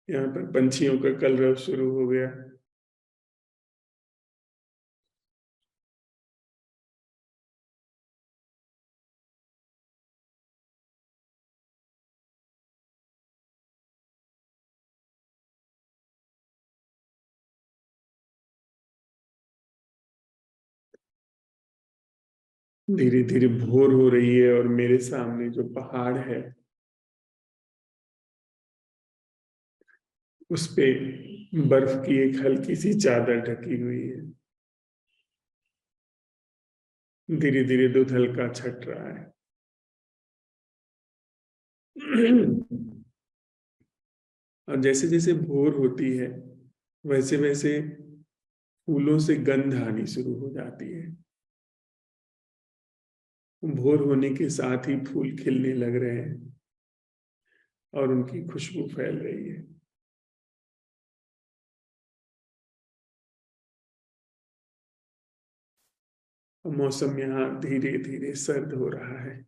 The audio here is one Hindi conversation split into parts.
यहाँ पर पंछियों का कलरव शुरू हो गया। धीरे धीरे भोर हो रही है और मेरे सामने जो पहाड़ है उस पे बर्फ की एक हल्की सी चादर ढकी हुई है। धीरे धीरे दूध हल्का छट रहा है। और जैसे जैसे भोर होती है वैसे वैसे फूलों से गंध आनी शुरू हो जाती है। भोर होने के साथ ही फूल खिलने लग रहे हैं और उनकी खुशबू फैल रही है। मौसम यहाँ धीरे धीरे सर्द हो रहा है।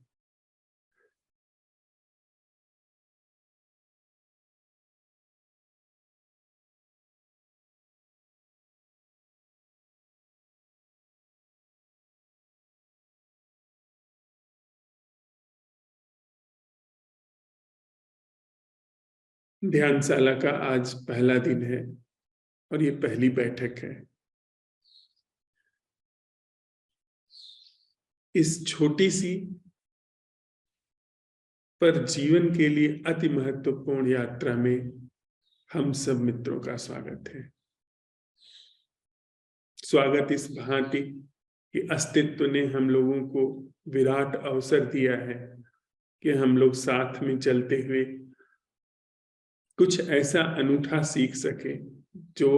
ध्यानशाला का आज पहला दिन है और ये पहली बैठक है। इस छोटी सी पर जीवन के लिए अति महत्वपूर्ण यात्रा में हम सब मित्रों का स्वागत है। स्वागत इस भांति कि अस्तित्व ने हम लोगों को विराट अवसर दिया है कि हम लोग साथ में चलते हुए कुछ ऐसा अनूठा सीख सके जो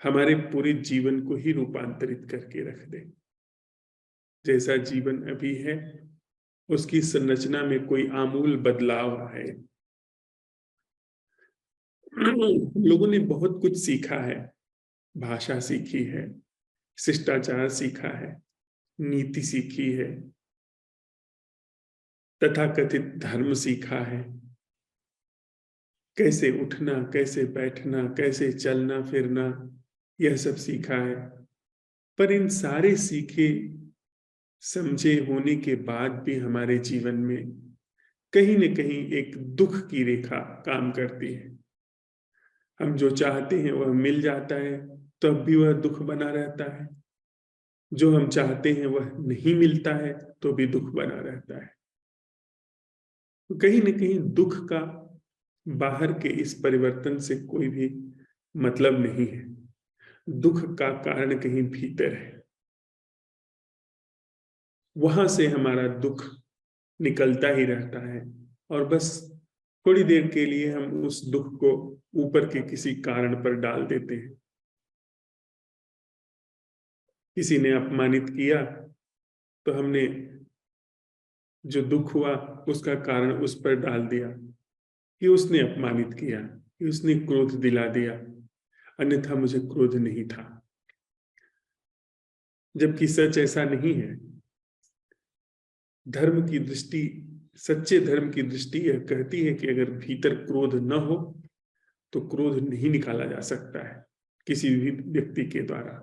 हमारे पूरे जीवन को ही रूपांतरित करके रख दे। जैसा जीवन अभी है उसकी संरचना में कोई आमूल बदलाव आए। लोगों ने बहुत कुछ सीखा है, भाषा सीखी है, शिष्टाचार सीखा है, नीति सीखी है, तथाकथित धर्म सीखा है, कैसे उठना, कैसे बैठना, कैसे चलना फिरना, यह सब सीखा है। पर इन सारे सीखे समझे होने के बाद भी हमारे जीवन में कहीं न कहीं एक दुख की रेखा काम करती है। हम जो चाहते हैं वह मिल जाता है तब भी वह दुख बना रहता है, जो हम चाहते हैं वह नहीं मिलता है तो भी दुख बना रहता है। तो कहीं न कहीं दुख का बाहर के इस परिवर्तन से कोई भी मतलब नहीं है। दुख का कारण कहीं भीतर है, वहां से हमारा दुख निकलता ही रहता है और बस थोड़ी देर के लिए हम उस दुख को ऊपर के किसी कारण पर डाल देते हैं। किसी ने अपमानित किया तो हमने जो दुख हुआ उसका कारण उस पर डाल दिया कि उसने अपमानित किया, कि उसने क्रोध दिला दिया, अन्यथा मुझे क्रोध नहीं था। जबकि सच ऐसा नहीं है। धर्म की दृष्टि, सच्चे धर्म की दृष्टि यह कहती है कि अगर भीतर क्रोध न हो तो क्रोध नहीं निकाला जा सकता है किसी भी व्यक्ति के द्वारा।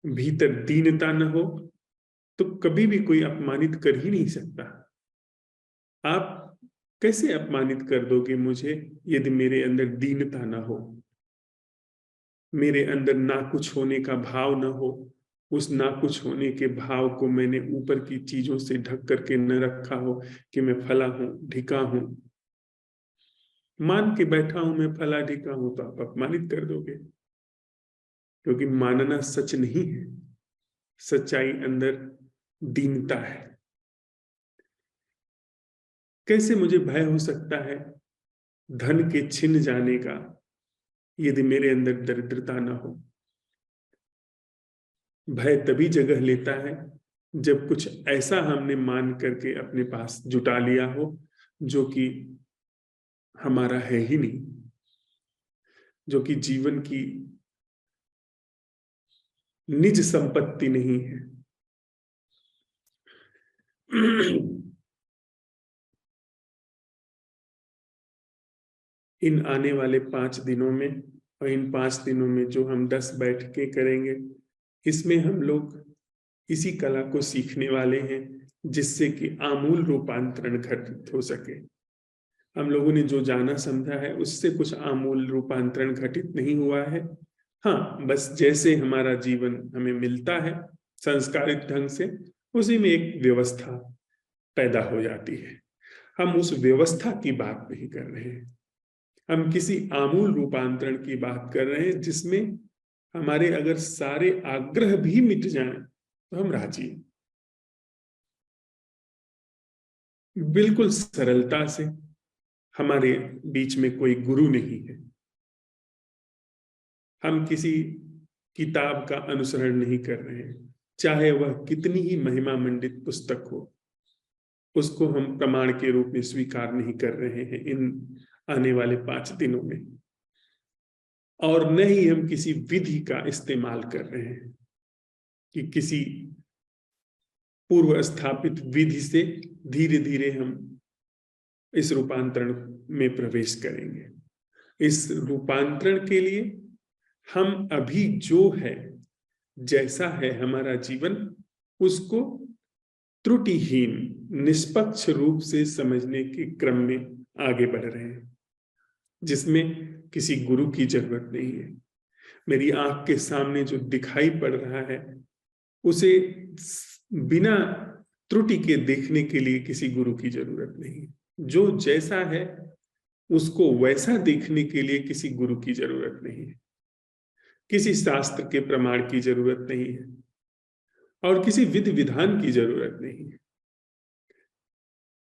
भीतर दीनता न हो तो कभी भी कोई अपमानित कर ही नहीं सकता। आप कैसे अपमानित कर दोगे मुझे यदि मेरे अंदर दीनता न हो, मेरे अंदर ना कुछ होने का भाव न हो। उस ना कुछ होने के भाव को मैंने ऊपर की चीजों से ढक करके न रखा हो कि मैं फला हूं, ढिका हूं। मान के बैठा हूं मैं फला ढिका हूं तो आप अपमानित कर दोगे, क्योंकि मानना सच नहीं है। सच्चाई अंदर दीनता है। कैसे मुझे भय हो सकता है धन के छिन जाने का यदि मेरे अंदर दरिद्रता न हो। भय तभी जगह लेता है जब कुछ ऐसा हमने मान करके अपने पास जुटा लिया हो जो कि हमारा है ही नहीं, जो कि जीवन की निज संपत्ति नहीं है। इन आने वाले 5 दिनों में और इन 5 दिनों में जो हम 10 बैठकें करेंगे, इसमें हम लोग इसी कला को सीखने वाले हैं, जिससे कि आमूल रूपांतरण घटित हो सके। हम लोगों ने जो जाना समझा है उससे कुछ आमूल रूपांतरण घटित नहीं हुआ है। हाँ, बस जैसे हमारा जीवन हमें मिलता है संस्कारित ढंग से, उसी में एक व्यवस्था पैदा हो जाती है। हम उस व्यवस्था की बात नहीं कर रहे हैं, हम किसी आमूल रूपांतरण की बात कर रहे हैं, जिसमें हमारे अगर सारे आग्रह भी मिट जाएं तो हम राजी हैं। बिल्कुल सरलता से। हमारे बीच में कोई गुरु नहीं है, हम किसी किताब का अनुसरण नहीं कर रहे हैं, चाहे वह कितनी ही महिमा मंडित पुस्तक हो, उसको हम प्रमाण के रूप में स्वीकार नहीं कर रहे हैं इन आने वाले 5 दिनों में। और न ही हम किसी विधि का इस्तेमाल कर रहे हैं कि किसी पूर्व स्थापित विधि से धीरे धीरे हम इस रूपांतरण में प्रवेश करेंगे। इस रूपांतरण के लिए हम अभी जो है, जैसा है हमारा जीवन, उसको त्रुटिहीन निष्पक्ष रूप से समझने के क्रम में आगे बढ़ रहे हैं, जिसमें किसी गुरु की जरूरत नहीं है। मेरी आंख के सामने जो दिखाई पड़ रहा है, उसे बिना त्रुटि के देखने के लिए किसी गुरु की जरूरत नहीं है। जो जैसा है उसको वैसा देखने के लिए किसी गुरु की जरूरत नहीं है, किसी शास्त्र के प्रमाण की जरूरत नहीं है और किसी विधि विधान की जरूरत नहीं है।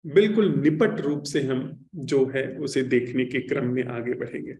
बिल्कुल निपट रूप से हम जो है उसे देखने के क्रम में आगे बढ़ेंगे।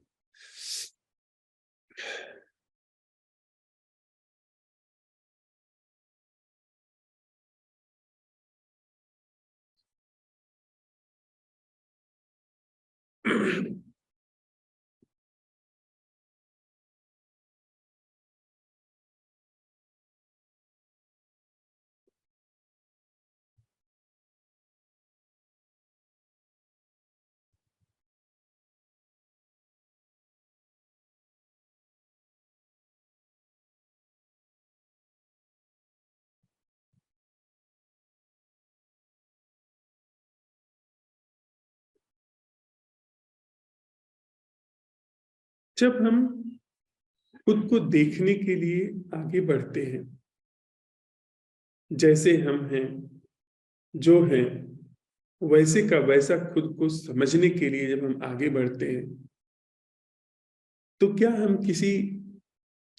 जब हम खुद को देखने के लिए आगे बढ़ते हैं, जैसे हम हैं, जो हैं, वैसे का वैसा खुद को समझने के लिए जब हम आगे बढ़ते हैं, तो क्या हम किसी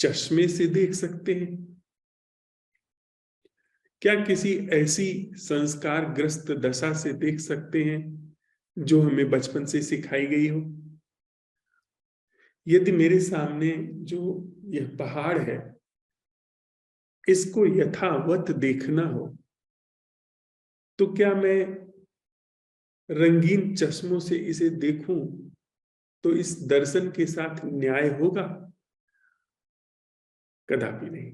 चश्मे से देख सकते हैं? क्या किसी ऐसी संस्कार ग्रस्त दशा से देख सकते हैं जो हमें बचपन से सिखाई गई हो? यदि मेरे सामने जो यह पहाड़ है, इसको यथावत देखना हो, तो क्या मैं रंगीन चश्मों से इसे देखूं तो इस दर्शन के साथ न्याय होगा? कदापि नहीं।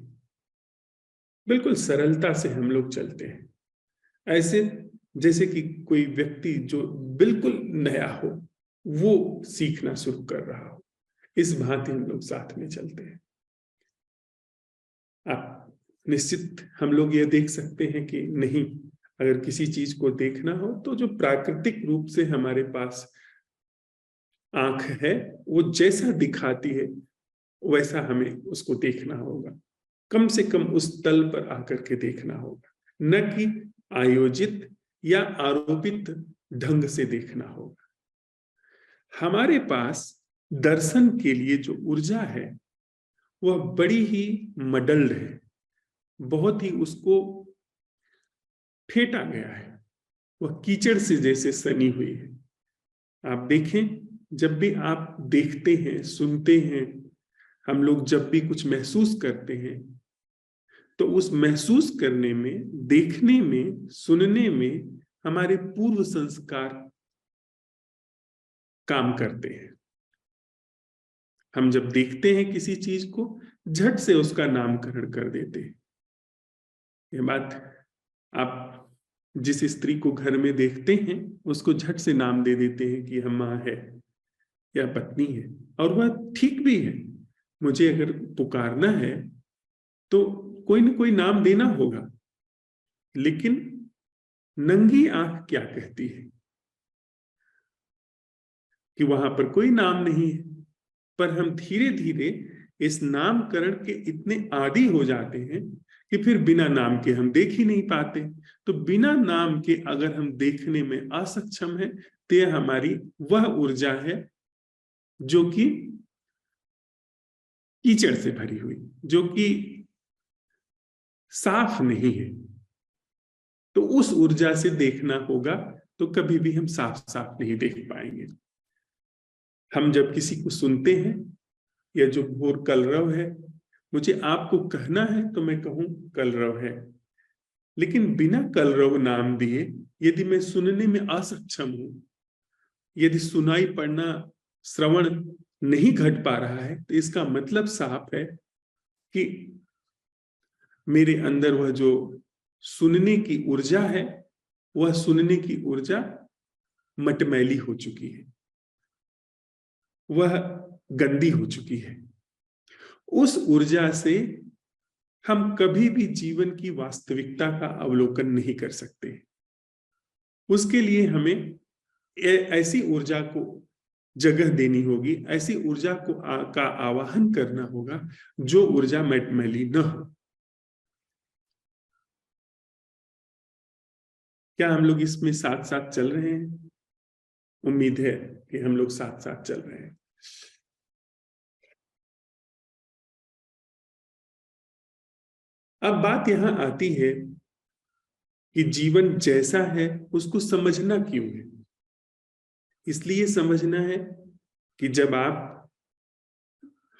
बिल्कुल सरलता से हम लोग चलते हैं, ऐसे जैसे कि कोई व्यक्ति जो बिल्कुल नया हो, वो सीखना शुरू कर रहा हो। इस भांति हम लोग साथ में चलते हैं। आप निश्चित हम लोग ये देख सकते हैं कि नहीं, अगर किसी चीज को देखना हो तो जो प्राकृतिक रूप से हमारे पास आंख है, वो जैसा दिखाती है वैसा हमें उसको देखना होगा। कम से कम उस तल पर आकर के देखना होगा, न कि आयोजित या आरोपित ढंग से देखना होगा। हमारे पास दर्शन के लिए जो ऊर्जा है वह बड़ी ही मडल्ड है, बहुत ही उसको फेंटा गया है, वह कीचड़ से जैसे सनी हुई है। आप देखें, जब भी आप देखते हैं, सुनते हैं, हम लोग जब भी कुछ महसूस करते हैं, तो उस महसूस करने में, देखने में, सुनने में हमारे पूर्व संस्कार काम करते हैं। हम जब देखते हैं किसी चीज को, झट से उसका नामकरण कर देते हैं। ये बात आप जिस स्त्री को घर में देखते हैं, उसको झट से नाम दे देते हैं कि हम माँ है। या पत्नी है, और वह ठीक भी है। मुझे अगर पुकारना है तो कोई ना कोई नाम देना होगा, लेकिन नंगी आंख क्या कहती है कि वहां पर कोई नाम नहीं है। पर हम धीरे धीरे इस नामकरण के इतने आदी हो जाते हैं कि फिर बिना नाम के हम देख ही नहीं पाते। तो बिना नाम के अगर हम देखने में असक्षम है तो यह हमारी वह ऊर्जा है जो कि कीचड़ से भरी हुई, जो कि साफ नहीं है। तो उस ऊर्जा से देखना होगा, तो कभी भी हम साफ साफ नहीं देख पाएंगे। हम जब किसी को सुनते हैं, या जो घोर कलरव है, मुझे आपको कहना है तो मैं कहूं कलरव है, लेकिन बिना कलरव नाम दिए यदि मैं सुनने में असक्षम हूं, यदि सुनाई पड़ना, श्रवण नहीं घट पा रहा है, तो इसका मतलब साफ है कि मेरे अंदर वह जो सुनने की ऊर्जा है, वह सुनने की ऊर्जा मटमैली हो चुकी है, वह गंदी हो चुकी है। उस ऊर्जा से हम कभी भी जीवन की वास्तविकता का अवलोकन नहीं कर सकते। उसके लिए हमें ऐसी ऊर्जा को जगह देनी होगी, ऐसी ऊर्जा को का आवाहन करना होगा जो ऊर्जा मटमैली न हो। क्या हम लोग इसमें साथ साथ चल रहे हैं? उम्मीद है कि हम लोग साथ साथ चल रहे हैं। अब बात यहां आती है कि जीवन जैसा है उसको समझना क्यों है। इसलिए समझना है कि जब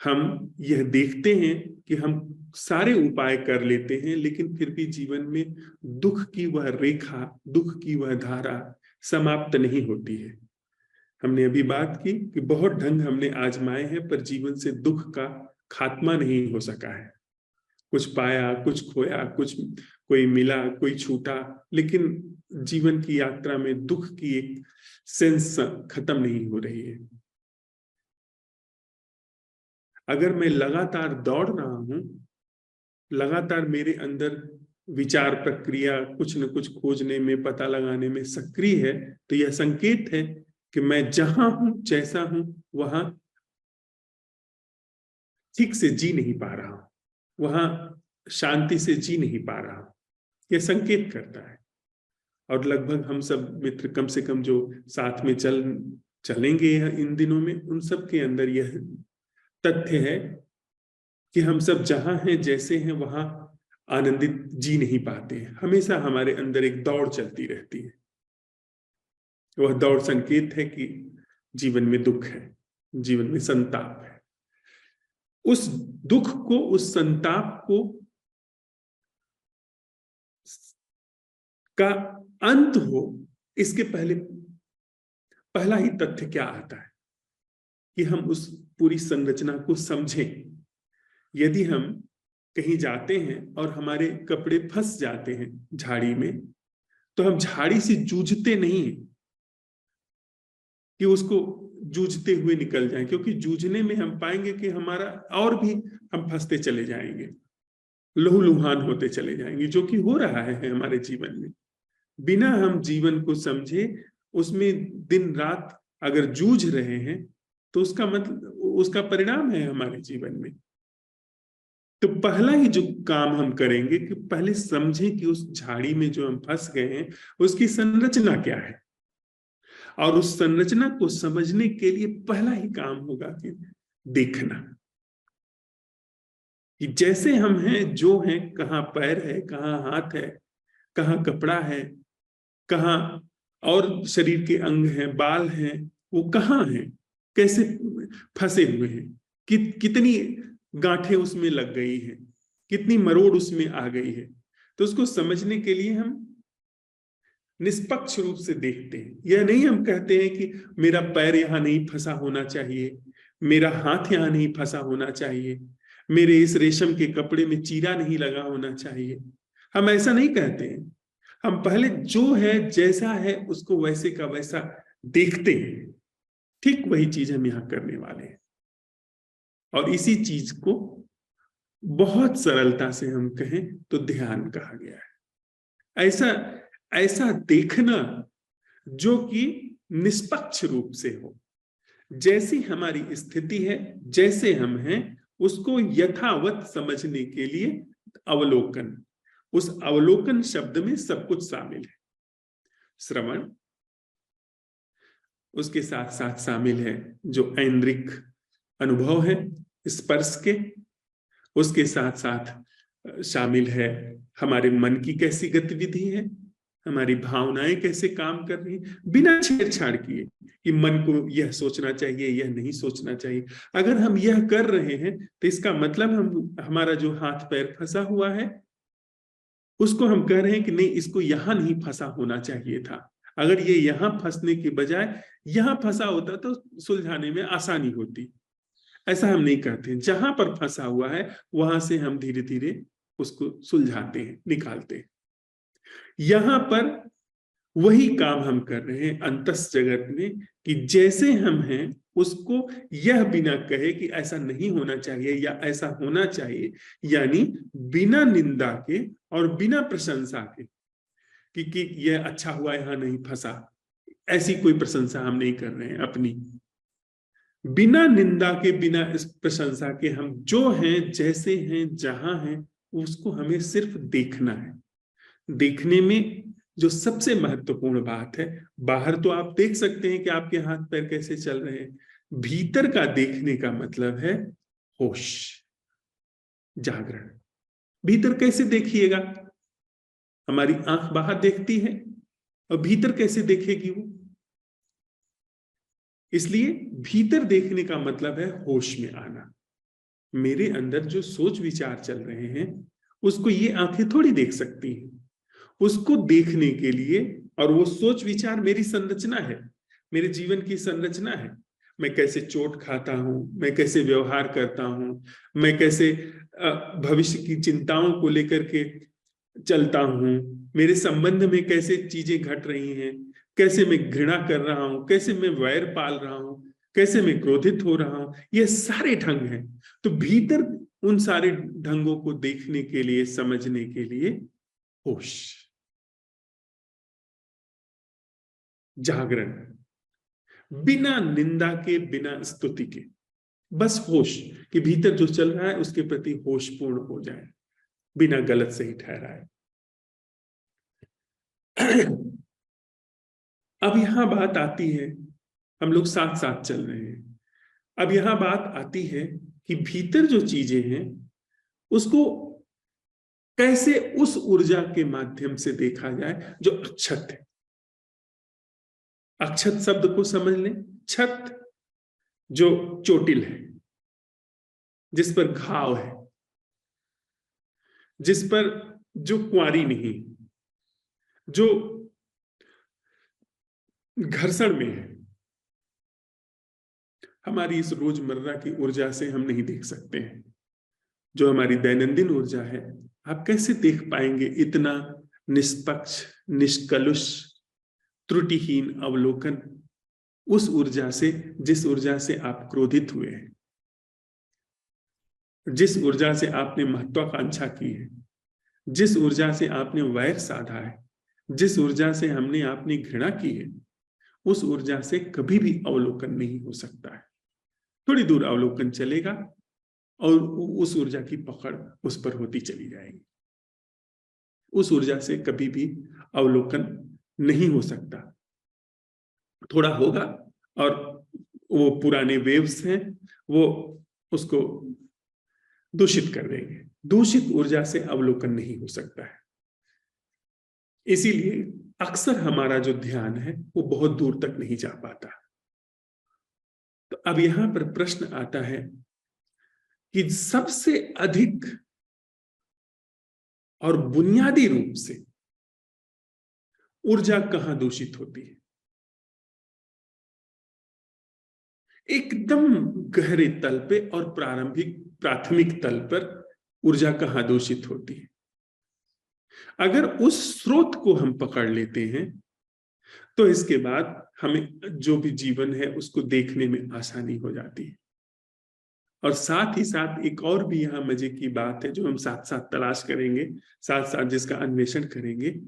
हम यह देखते हैं कि हम सारे उपाय कर लेते हैं, लेकिन फिर भी जीवन में दुख की वह रेखा, दुख की वह धारा समाप्त नहीं होती है। हमने अभी बात की कि बहुत ढंग हमने आजमाए हैं, पर जीवन से दुख का खात्मा नहीं हो सका है। कुछ पाया, कुछ खोया, कुछ कोई मिला, कोई छूटा, लेकिन जीवन की यात्रा में दुख की एक सेंस खत्म नहीं हो रही है। अगर मैं लगातार दौड़ रहा हूं, लगातार मेरे अंदर विचार प्रक्रिया कुछ न कुछ खोजने में, पता लगाने में सक्रिय है, तो यह संकेत है कि मैं जहां हूं, जैसा हूं, वहां ठीक से जी नहीं पा रहा हूं, वहां शांति से जी नहीं पा रहा हूं। यह संकेत करता है। और लगभग हम सब मित्र कम से कम जो साथ में चलेंगे इन दिनों में, उन सब के अंदर यह तथ्य है कि हम सब जहां हैं, जैसे हैं, वहां आनंदित जी नहीं पाते हैं। हमेशा हमारे अंदर एक दौड़ चलती रहती है। वह दौड़ संकेत है कि जीवन में दुख है, जीवन में संताप है। उस दुख को, उस संताप को का अंत हो, इसके पहले पहला ही तथ्य क्या आता है कि हम उस पूरी संरचना को समझें। यदि हम कहीं जाते हैं और हमारे कपड़े फंस जाते हैं झाड़ी में, तो हम झाड़ी से जूझते नहीं हैं कि उसको जूझते हुए निकल जाएं, क्योंकि जूझने में हम पाएंगे कि हमारा और भी हम फंसते चले जाएंगे, लहूलुहान होते चले जाएंगे, जो कि हो रहा है हमारे जीवन में। बिना हम जीवन को समझे, उसमें दिन रात अगर जूझ रहे हैं, तो उसका मतलब, उसका परिणाम है हमारे जीवन में। तो पहला ही जो काम हम करेंगे कि पहले समझें कि उस झाड़ी में जो हम फंस गए हैं, उसकी संरचना क्या है। और उस संरचना को समझने के लिए पहला ही काम होगा कि देखना कि जैसे हम हैं, जो हैं, कहाँ पैर है, कहाँ हाथ है, कहाँ कपड़ा है, कहाँ और शरीर के अंग हैं, बाल हैं, वो कहाँ हैं, कैसे फंसे हुए हैं, कितनी गांठें उसमें लग गई हैं, कितनी मरोड़ उसमें आ गई है। तो उसको समझने के लिए हम निष्पक्ष रूप से देखते हैं। यह नहीं हम कहते हैं कि मेरा पैर यहां नहीं फंसा होना चाहिए, मेरा हाथ यहां नहीं फंसा होना चाहिए, मेरे इस रेशम के कपड़े में चीरा नहीं लगा होना चाहिए। हम ऐसा नहीं कहते हैं। हम पहले जो है, जैसा है, उसको वैसे का वैसा देखते हैं। ठीक वही चीज हम यहां करने वाले हैं। और इसी चीज को बहुत सरलता से हम कहें तो ध्यान कहा गया है। ऐसा ऐसा देखना जो कि निष्पक्ष रूप से हो, जैसी हमारी स्थिति है, जैसे हम हैं, उसको यथावत समझने के लिए अवलोकन। उस अवलोकन शब्द में सब कुछ शामिल है। श्रवण, उसके साथ साथ शामिल है जो ऐन्द्रिक अनुभव है स्पर्श के, उसके साथ साथ शामिल है हमारे मन की कैसी गतिविधि है, हमारी भावनाएं कैसे काम कर रही हैं, बिना छेड़छाड़ किए कि मन को यह सोचना चाहिए, यह नहीं सोचना चाहिए। अगर हम यह कर रहे हैं तो इसका मतलब हमारा जो हाथ पैर फंसा हुआ है उसको हम कह रहे हैं कि नहीं, इसको यहां नहीं फंसा होना चाहिए था। अगर ये यहां फंसने के बजाय यहां फंसा होता तो सुलझाने में आसानी होती। ऐसा हम नहीं करते। जहां पर फंसा हुआ है वहां से हम धीरे धीरे उसको सुलझाते हैं, निकालते हैं। यहां पर वही काम हम कर रहे हैं अंतस जगत में कि जैसे हम हैं उसको यह बिना कहे कि ऐसा नहीं होना चाहिए या ऐसा होना चाहिए, यानी बिना निंदा के और बिना प्रशंसा के कि यह अच्छा हुआ यहां नहीं फंसा, ऐसी कोई प्रशंसा हम नहीं कर रहे हैं अपनी। बिना निंदा के, बिना इस प्रशंसा के हम जो हैं, जैसे हैं, जहां हैं, उसको हमें सिर्फ देखना है। देखने में जो सबसे महत्वपूर्ण बात है, बाहर तो आप देख सकते हैं कि आपके हाथ पैर कैसे चल रहे हैं, भीतर का देखने का मतलब है होश, जागरण। भीतर कैसे देखिएगा? हमारी आंख बाहर देखती है और भीतर कैसे देखेगी वो? इसलिए भीतर देखने का मतलब है होश में आना। मेरे अंदर जो सोच विचार चल रहे हैं उसको ये आंखें थोड़ी देख सकती हैं। उसको देखने के लिए, और वो सोच विचार मेरी संरचना है, मेरे जीवन की संरचना है। मैं कैसे चोट खाता हूं, मैं कैसे व्यवहार करता हूं, मैं कैसे भविष्य की चिंताओं को लेकर के चलता हूं, मेरे संबंध में कैसे चीजें घट रही हैं, कैसे मैं घृणा कर रहा हूं, कैसे मैं वैर पाल रहा हूं, कैसे मैं क्रोधित हो रहा हूं, ये सारे ढंग हैं। तो भीतर उन सारे ढंगों को देखने के लिए, समझने के लिए होश, जागरण, बिना निंदा के, बिना स्तुति के, बस होश कि भीतर जो चल रहा है उसके प्रति होशपूर्ण हो जाए, बिना गलत सही ठहराए। अब यहां बात आती है, हम लोग साथ साथ चल रहे हैं, अब यहां बात आती है कि भीतर जो चीजें हैं उसको कैसे उस ऊर्जा के माध्यम से देखा जाए जो अक्षत है। अक्षत शब्द को समझ लें। छत जो चोटिल है, जिस पर घाव है, जिस पर जो कुंवारी नहीं, जो घर्षण में है, हमारी इस रोजमर्रा की ऊर्जा से हम नहीं देख सकते हैं। जो हमारी दैनंदिन ऊर्जा है, आप कैसे देख पाएंगे इतना निष्पक्ष, निष्कलुष, त्रुटिहीन अवलोकन उस ऊर्जा से जिस ऊर्जा से आप क्रोधित हुए हैं, जिस ऊर्जा से आपने महत्वाकांक्षा की है, जिस ऊर्जा से आपने वैर साधा है, जिस ऊर्जा से हमने आपने घृणा की है, उस ऊर्जा से कभी भी अवलोकन नहीं हो सकता है। थोड़ी दूर अवलोकन चलेगा और उस ऊर्जा की पकड़ उस पर होती चली जाएगी। उस ऊर्जा से कभी भी अवलोकन नहीं हो सकता। थोड़ा होगा और वो पुराने वेव्स हैं, वो उसको दूषित कर देंगे। दूषित ऊर्जा से अवलोकन नहीं हो सकता है। इसीलिए अक्सर हमारा जो ध्यान है वो बहुत दूर तक नहीं जा पाता। तो अब यहां पर प्रश्न आता है कि सबसे अधिक और बुनियादी रूप से ऊर्जा कहां दूषित होती है? एकदम गहरे तल पे और प्राथमिक तल पर ऊर्जा कहां दूषित होती है? अगर उस स्रोत को हम पकड़ लेते हैं तो इसके बाद हमें जो भी जीवन है उसको देखने में आसानी हो जाती है। और साथ ही साथ एक और भी यहाँ मजे की बात है जो हम साथ साथ तलाश करेंगे, साथ साथ जिसका अन्वेषण करेंगे,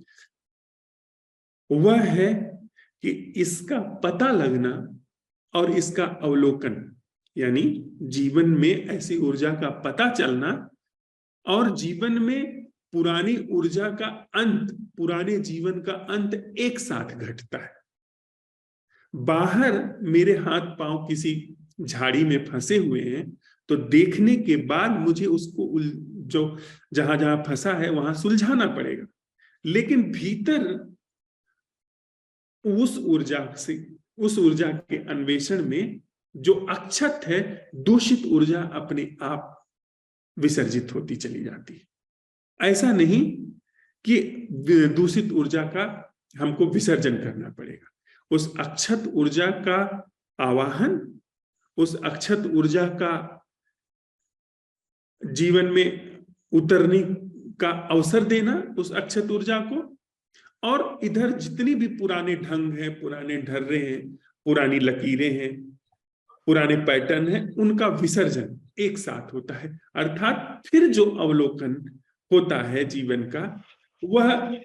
वह है कि इसका पता लगना और इसका अवलोकन, यानी जीवन में ऐसी ऊर्जा का पता चलना और जीवन में पुरानी ऊर्जा का अंत, पुराने जीवन का अंत एक साथ घटता है। बाहर मेरे हाथ पांव किसी झाड़ी में फंसे हुए हैं तो देखने के बाद मुझे उसको जो जहां जहां फंसा है वहां सुलझाना पड़ेगा, लेकिन भीतर उस ऊर्जा के अन्वेषण में जो अक्षत है, दूषित ऊर्जा अपने आप विसर्जित होती चली जाती है। ऐसा नहीं कि दूषित ऊर्जा का हमको विसर्जन करना पड़ेगा, उस अक्षत ऊर्जा का आवाहन, उस अक्षत ऊर्जा का जीवन में उतरने का अवसर देना उस अक्षत ऊर्जा को, और इधर जितनी भी पुराने ढंग हैं, पुराने ढर्रे हैं, पुरानी लकीरें हैं, पुराने पैटर्न हैं, उनका विसर्जन एक साथ होता है। अर्थात फिर जो अवलोकन होता है जीवन का, वह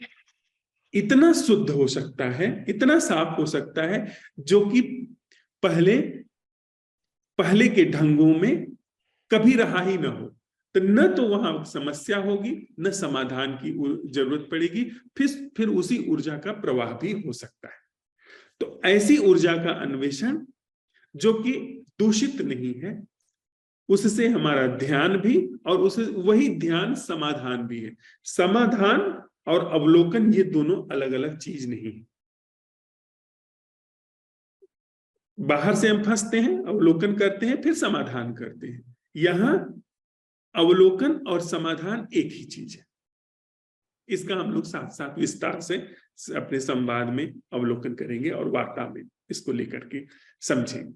इतना शुद्ध हो सकता है, इतना साफ हो सकता है, जो कि पहले के ढंगों में कभी रहा ही ना हो। तो न तो वहां समस्या होगी, न समाधान की जरूरत पड़ेगी, फिर उसी ऊर्जा का प्रवाह भी हो सकता है। तो ऐसी ऊर्जा का अन्वेषण जो कि दूषित नहीं है, उससे हमारा ध्यान भी, और उसे वही ध्यान समाधान भी है। समाधान और अवलोकन ये दोनों अलग अलग चीज नहीं है। बाहर से हम फंसते हैं, अवलोकन करते हैं, फिर समाधान करते हैं। यहां अवलोकन और समाधान एक ही चीज है। इसका हम लोग साथ साथ विस्तार से अपने संवाद में अवलोकन करेंगे और वार्ता में इसको लेकर के समझेंगे।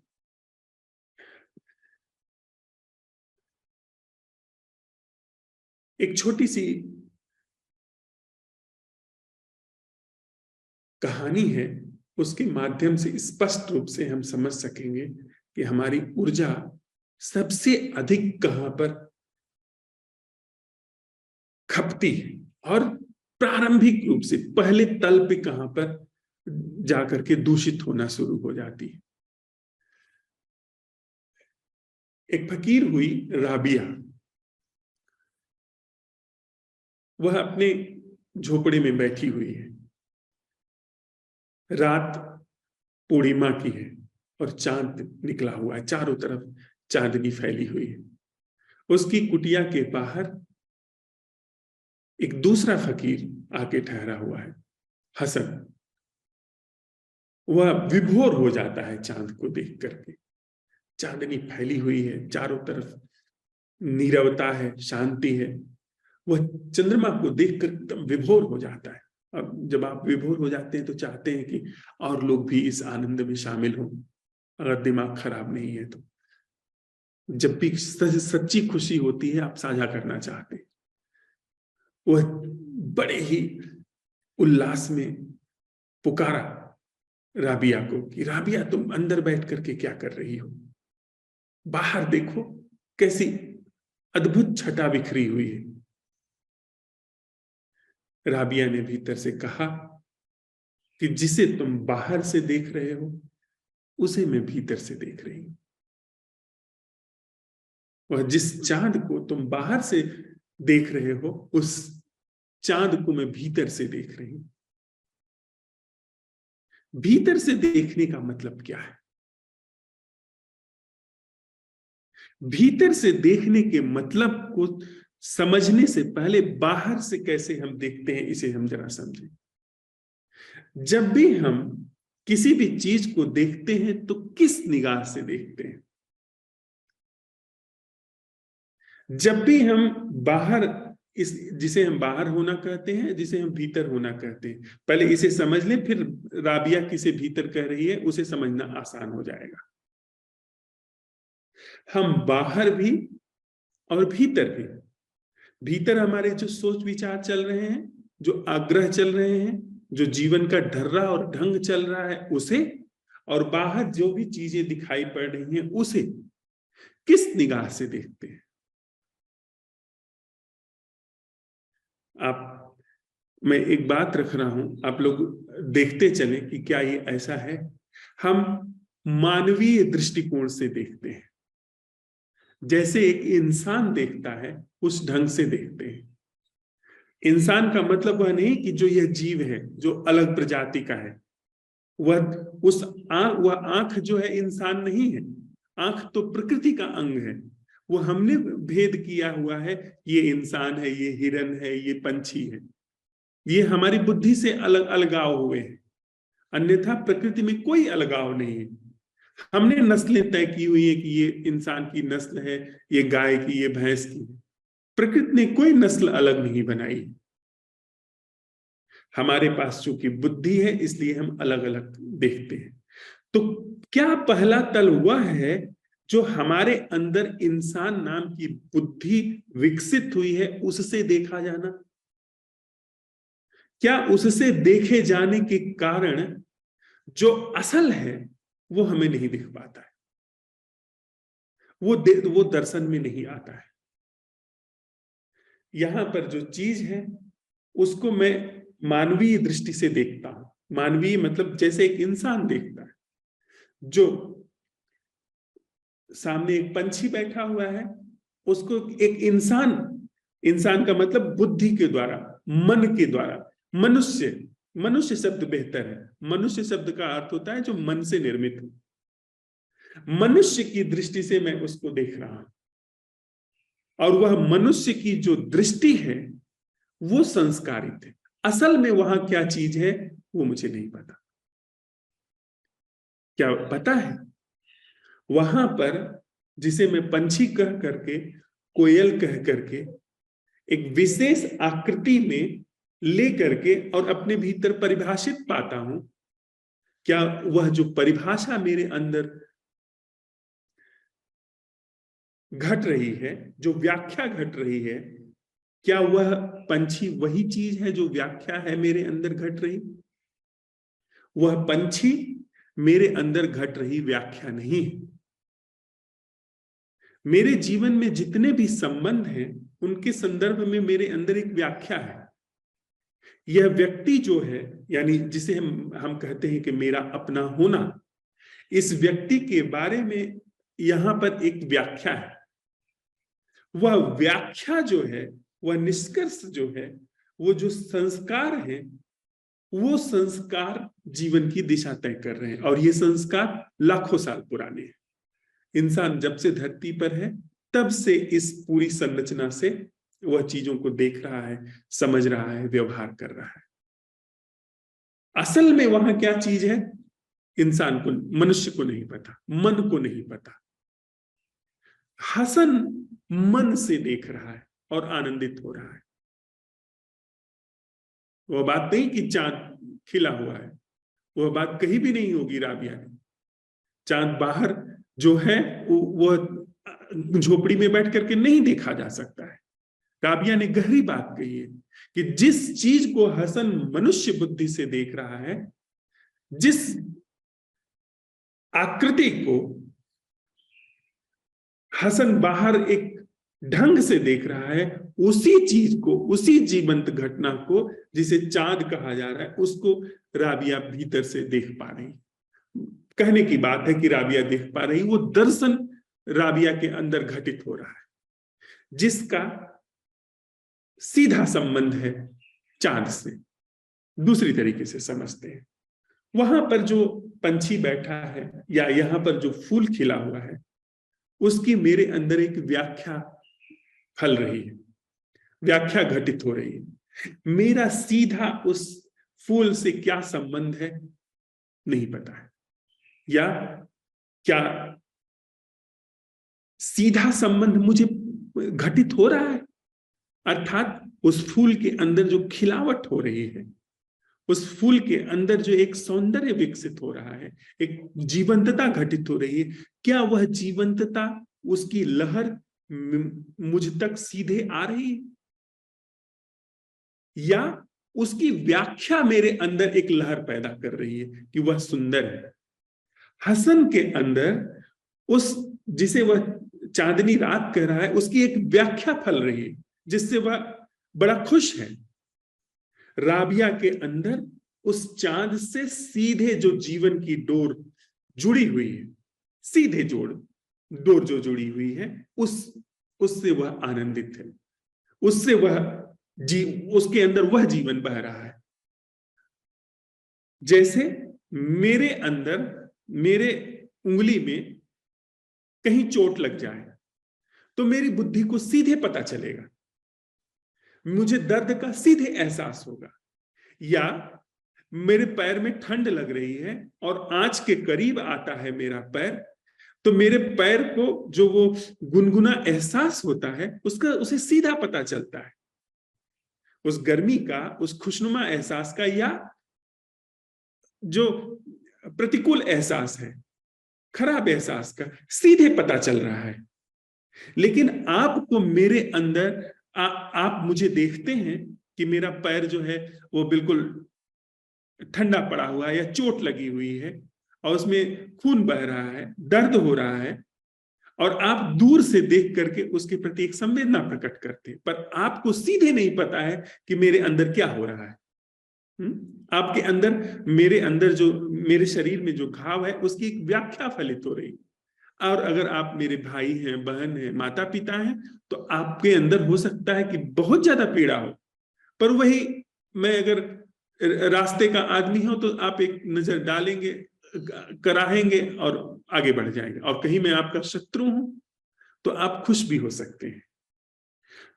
एक छोटी सी कहानी है, उसके माध्यम से स्पष्ट रूप से हम समझ सकेंगे कि हमारी ऊर्जा सबसे अधिक कहां पर खपती है और प्रारंभिक रूप से पहले तल पे कहां पर जाकर के दूषित होना शुरू हो जाती है। एक फकीर हुई राबिया, वह अपने झोपड़े में बैठी हुई है। रात पूर्णिमा की है और चांद निकला हुआ है, चारों तरफ चांदनी फैली हुई है। उसकी कुटिया के बाहर एक दूसरा फकीर आके ठहरा हुआ है, हसन। वह विभोर हो जाता है चांद को देख करके। चांदनी फैली हुई है, चारों तरफ नीरवता है, शांति है। वह चंद्रमा को देखकर एकदम विभोर हो जाता है। अब जब आप विभोर हो जाते हैं तो चाहते हैं कि और लोग भी इस आनंद में शामिल हों, अगर दिमाग खराब नहीं है तो। जब भी सच्ची खुशी होती है आप साझा करना चाहते हैं। वह बड़े ही उल्लास में पुकारा राबिया को कि राबिया, तुम अंदर बैठ करके क्या कर रही हो? बाहर देखो कैसी अद्भुत छटा बिखरी हुई है। राबिया ने भीतर से कहा कि जिसे तुम बाहर से देख रहे हो उसे मैं भीतर से देख रही हूं। वह जिस चांद को तुम बाहर से देख रहे हो उस चांद को मैं भीतर से देख रही हूं। भीतर से देखने का मतलब क्या है? भीतर से देखने के मतलब को समझने से पहले बाहर से कैसे हम देखते हैं इसे हम जरा समझें। जब भी हम किसी भी चीज को देखते हैं तो किस निगाह से देखते हैं? जब भी हम बाहर, इस जिसे हम बाहर होना कहते हैं, जिसे हम भीतर होना कहते हैं, पहले इसे समझ लें, फिर राबिया किसे भीतर कह रही है उसे समझना आसान हो जाएगा। हम बाहर भी और भीतर भी। भीतर हमारे जो सोच विचार चल रहे हैं, जो आग्रह चल रहे हैं, जो जीवन का ढर्रा और ढंग चल रहा है उसे, और बाहर जो भी चीजें दिखाई पड़ रही हैं उसे किस निगाह से देखते हैं? आप, मैं एक बात रख रहा हूं, आप लोग देखते चले कि क्या ये ऐसा है। हम मानवीय दृष्टिकोण से देखते हैं, जैसे एक इंसान देखता है उस ढंग से देखते हैं। इंसान का मतलब वह नहीं कि जो यह जीव है जो अलग प्रजाति का है, वह आंख जो है इंसान नहीं है। आंख तो प्रकृति का अंग है। वो हमने भेद किया हुआ है, ये इंसान है, ये हिरन है, ये पंछी है। ये हमारी बुद्धि से अलग अलगाव हुए हैं, अन्यथा प्रकृति में कोई अलगाव नहीं है। हमने नस्लें तय की हुई है कि ये इंसान की नस्ल है, ये गाय की, ये भैंस की है। प्रकृति ने कोई नस्ल अलग नहीं बनाई। हमारे पास चूंकि बुद्धि है इसलिए हम अलग अलग देखते हैं। तो क्या पहला तल हुआ है जो हमारे अंदर इंसान नाम की बुद्धि विकसित हुई है उससे देखा जाना? क्या उससे देखे जाने के कारण जो असल है वो हमें नहीं दिख पाता है, वो दर्शन में नहीं आता है? यहां पर जो चीज है उसको मैं मानवीय दृष्टि से देखता हूं। मानवीय मतलब जैसे एक इंसान देखता है, जो सामने एक पंछी बैठा हुआ है, उसको एक इंसान, इंसान का मतलब बुद्धि के द्वारा, मन के द्वारा, मनुष्य, मनुष्य शब्द बेहतर है। मनुष्य शब्द का अर्थ होता है जो मन से निर्मित हो। मनुष्य की दृष्टि से मैं उसको देख रहा हूं, और वह मनुष्य की जो दृष्टि है वो संस्कारित है। असल में वहां क्या चीज है वो मुझे नहीं पता। क्या पता है? वहां पर जिसे मैं पंछी कह करके, कोयल कह करके, एक विशेष आकृति में ले करके और अपने भीतर परिभाषित पाता हूं, क्या वह जो परिभाषा मेरे अंदर घट रही है, जो व्याख्या घट रही है, क्या वह पंछी वही चीज है जो व्याख्या है मेरे अंदर घट रही? वह पंछी मेरे अंदर घट रही व्याख्या नहीं है। मेरे जीवन में जितने भी संबंध हैं उनके संदर्भ में मेरे अंदर एक व्याख्या है। यह व्यक्ति जो है, यानी जिसे हम कहते हैं कि मेरा अपना होना, इस व्यक्ति के बारे में यहां पर एक व्याख्या है। वह व्याख्या जो है, वह निष्कर्ष जो है, वो जो संस्कार है, वो संस्कार जीवन की दिशा तय कर रहे हैं। और ये संस्कार लाखों साल पुराने हैं। इंसान जब से धरती पर है तब से इस पूरी संरचना से वह चीजों को देख रहा है, समझ रहा है, व्यवहार कर रहा है। असल में वहां क्या चीज है इंसान को, मनुष्य को नहीं पता, मन को नहीं पता। हसन मन से देख रहा है और आनंदित हो रहा है। वह बात नहीं कि चांद खिला हुआ है, वह बात कहीं भी नहीं होगी राबिया ने। चांद बाहर जो है वह झोपड़ी में बैठ करके नहीं देखा जा सकता है। राबिया ने गहरी बात कही है कि जिस चीज को हसन मनुष्य बुद्धि से देख रहा है, जिस आकृति को हसन बाहर एक ढंग से देख रहा है, उसी चीज को, उसी जीवंत घटना को जिसे चांद कहा जा रहा है, उसको राबिया भीतर से देख पा रही। कहने की बात है कि राबिया देख पा रही, वो दर्शन राबिया के अंदर घटित हो रहा है, जिसका सीधा संबंध है चांद से। दूसरी तरीके से समझते हैं, वहां पर जो पंछी बैठा है या यहां पर जो फूल खिला हुआ है, उसकी मेरे अंदर एक व्याख्या फल रही है, व्याख्या घटित हो रही है। मेरा सीधा उस फूल से क्या संबंध है नहीं पता है, या क्या सीधा संबंध मुझे घटित हो रहा है, अर्थात उस फूल के अंदर जो खिलावट हो रही है, उस फूल के अंदर जो एक सौंदर्य विकसित हो रहा है, एक जीवंतता घटित हो रही है, क्या वह जीवंतता, उसकी लहर मुझ तक सीधे आ रही है, या उसकी व्याख्या मेरे अंदर एक लहर पैदा कर रही है कि वह सुंदर है। हसन के अंदर उस जिसे वह चांदनी रात कह रहा है, उसकी एक व्याख्या फल रही है जिससे वह बड़ा खुश है। राबिया के अंदर उस चांद से सीधे जो जीवन की डोर जुड़ी हुई है, सीधे डोर जो जुड़ी हुई है, उससे वह आनंदित है, उससे वह उसके अंदर वह जीवन बह रहा है। जैसे मेरे अंदर, मेरे उंगली में कहीं चोट लग जाए तो मेरी बुद्धि को सीधे पता चलेगा, मुझे दर्द का सीधे एहसास होगा। या मेरे पैर में ठंड लग रही है और आंच के करीब आता है मेरा पैर, तो मेरे पैर को जो वो गुनगुना एहसास होता है उसे सीधा पता चलता है। उस गर्मी का, उस खुशनुमा एहसास का, या जो प्रतिकूल एहसास है, खराब एहसास का, सीधे पता चल रहा है। लेकिन आपको मेरे अंदर आप मुझे देखते हैं कि मेरा पैर जो है वो बिल्कुल ठंडा पड़ा हुआ है या चोट लगी हुई है और उसमें खून बह रहा है, दर्द हो रहा है, और आप दूर से देख करके उसके प्रति एक संवेदना प्रकट करते हैं, पर आपको सीधे नहीं पता है कि मेरे अंदर क्या हो रहा है। आपके अंदर, मेरे अंदर जो, मेरे शरीर में जो घाव है उसकी एक व्याख्या फलित हो रही। और अगर आप मेरे भाई हैं, बहन हैं, माता पिता हैं, तो आपके अंदर हो सकता है कि बहुत ज्यादा पीड़ा हो, पर वही मैं अगर रास्ते का आदमी हूं तो आप एक नजर डालेंगे, कराहेंगे और आगे बढ़ जाएंगे। और कहीं मैं आपका शत्रु हूं तो आप खुश भी हो सकते हैं।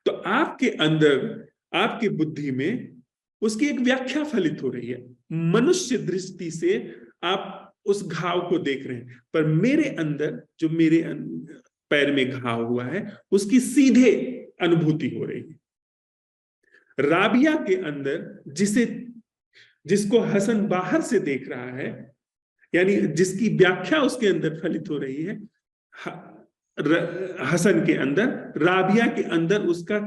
तो आपके अंदर, आपकी बुद्धि में उसकी एक व्याख्या फलित हो रही है। मनुष्य दृष्टि से आप उस घाव को देख रहे हैं, पर मेरे अंदर जो मेरे पैर में घाव हुआ है उसकी सीधे अनुभूति हो रही है। राबिया के अंदर जिसको हसन बाहर से देख रहा है, यानी जिसकी व्याख्या उसके अंदर फलित हो रही है, हसन के अंदर, राबिया के अंदर उसका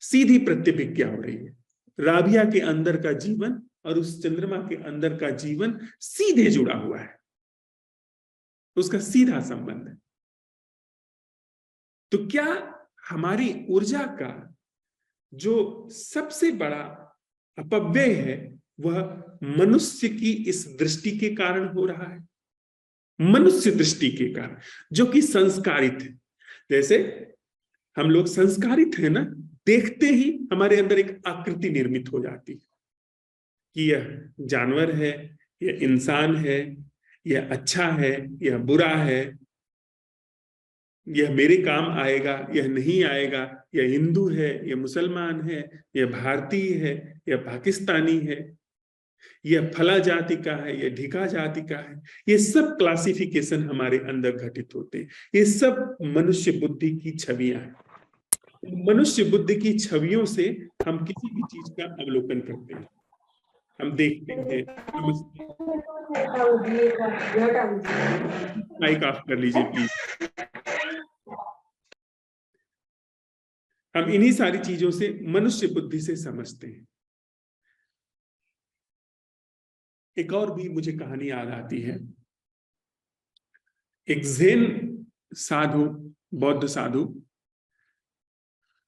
सीधी प्रतिभिज्ञा हो रही है। राबिया के अंदर का जीवन और उस चंद्रमा के अंदर का जीवन सीधे जुड़ा हुआ है, उसका सीधा संबंध है। तो क्या हमारी ऊर्जा का जो सबसे बड़ा अपव्यय है वह मनुष्य की इस दृष्टि के कारण हो रहा है? मनुष्य दृष्टि के कारण, जो कि संस्कारित है। जैसे हम लोग संस्कारित है ना, देखते ही हमारे अंदर एक आकृति निर्मित हो जाती है कि यह जानवर है, यह इंसान है, यह अच्छा है, यह बुरा है, यह मेरे काम आएगा, यह नहीं आएगा, यह हिंदू है, यह मुसलमान है, यह भारतीय है, यह पाकिस्तानी है, यह फला जाति का है, यह ढिका जाति का है। ये सब क्लासिफिकेशन हमारे अंदर घटित होते हैं। ये सब मनुष्य बुद्धि की छवियां हैं। मनुष्य बुद्धि की छवियों से हम किसी भी चीज का अवलोकन करते हैं, हम देखते हैं। माइक ऑफ कर लीजिए प्लीज। हम इन्हीं सारी चीजों से मनुष्य बुद्धि से समझते हैं। एक और भी मुझे कहानी याद आती है। एक ज़ेन साधु, बौद्ध साधु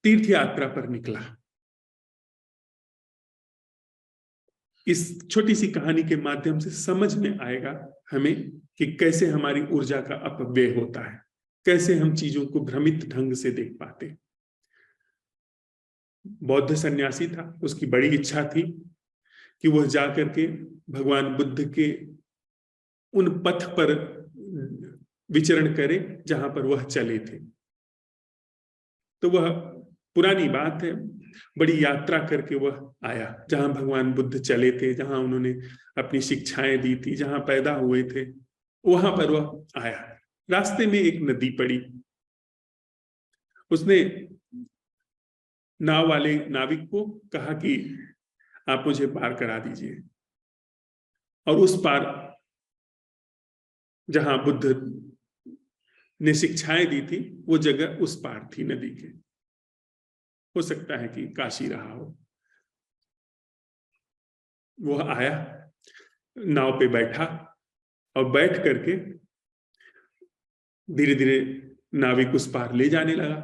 तीर्थ यात्रा पर निकला। इस छोटी सी कहानी के माध्यम से समझ में आएगा हमें कि कैसे हमारी ऊर्जा का अपव्यय होता है, कैसे हम चीजों को भ्रमित ढंग से देख पाते। बौद्ध सन्यासी था, उसकी बड़ी इच्छा थी कि वह जाकर के भगवान बुद्ध के उन पथ पर विचरण करे जहां पर वह चले थे। तो वह पुरानी बात है, बड़ी यात्रा करके वह आया जहां भगवान बुद्ध चले थे, जहां उन्होंने अपनी शिक्षाएं दी थी, जहां पैदा हुए थे, वहां पर वह आया। रास्ते में एक नदी पड़ी। उसने नाव वाले नाविक को कहा कि आप मुझे पार करा दीजिए। और उस पार जहां बुद्ध ने शिक्षाएं दी थी वो जगह उस पार थी नदी के। हो सकता है कि काशी रहा हो। वो आया, नाव पे बैठा और बैठ करके धीरे धीरे नाविक उस पार ले जाने लगा।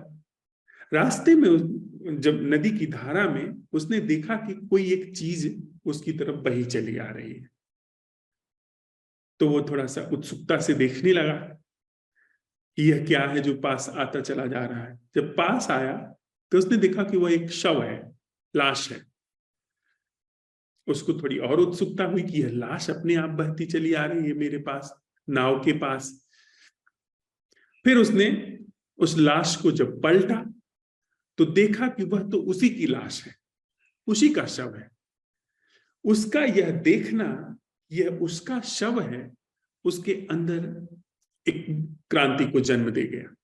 रास्ते में जब नदी की धारा में उसने देखा कि कोई एक चीज उसकी तरफ बही चली आ रही है, तो वो थोड़ा सा उत्सुकता से देखने लगा कि यह क्या है जो पास आता चला जा रहा है। जब पास आया तो उसने देखा कि वह एक शव है, लाश है। उसको थोड़ी और उत्सुकता हुई कि यह लाश अपने आप बहती चली आ रही है मेरे पास, नाव के पास। फिर उसने उस लाश को जब पलटा तो देखा कि वह तो उसी की लाश है, उसी का शव है। उसका यह देखना, यह उसका शव है, उसके अंदर एक क्रांति को जन्म दे गया।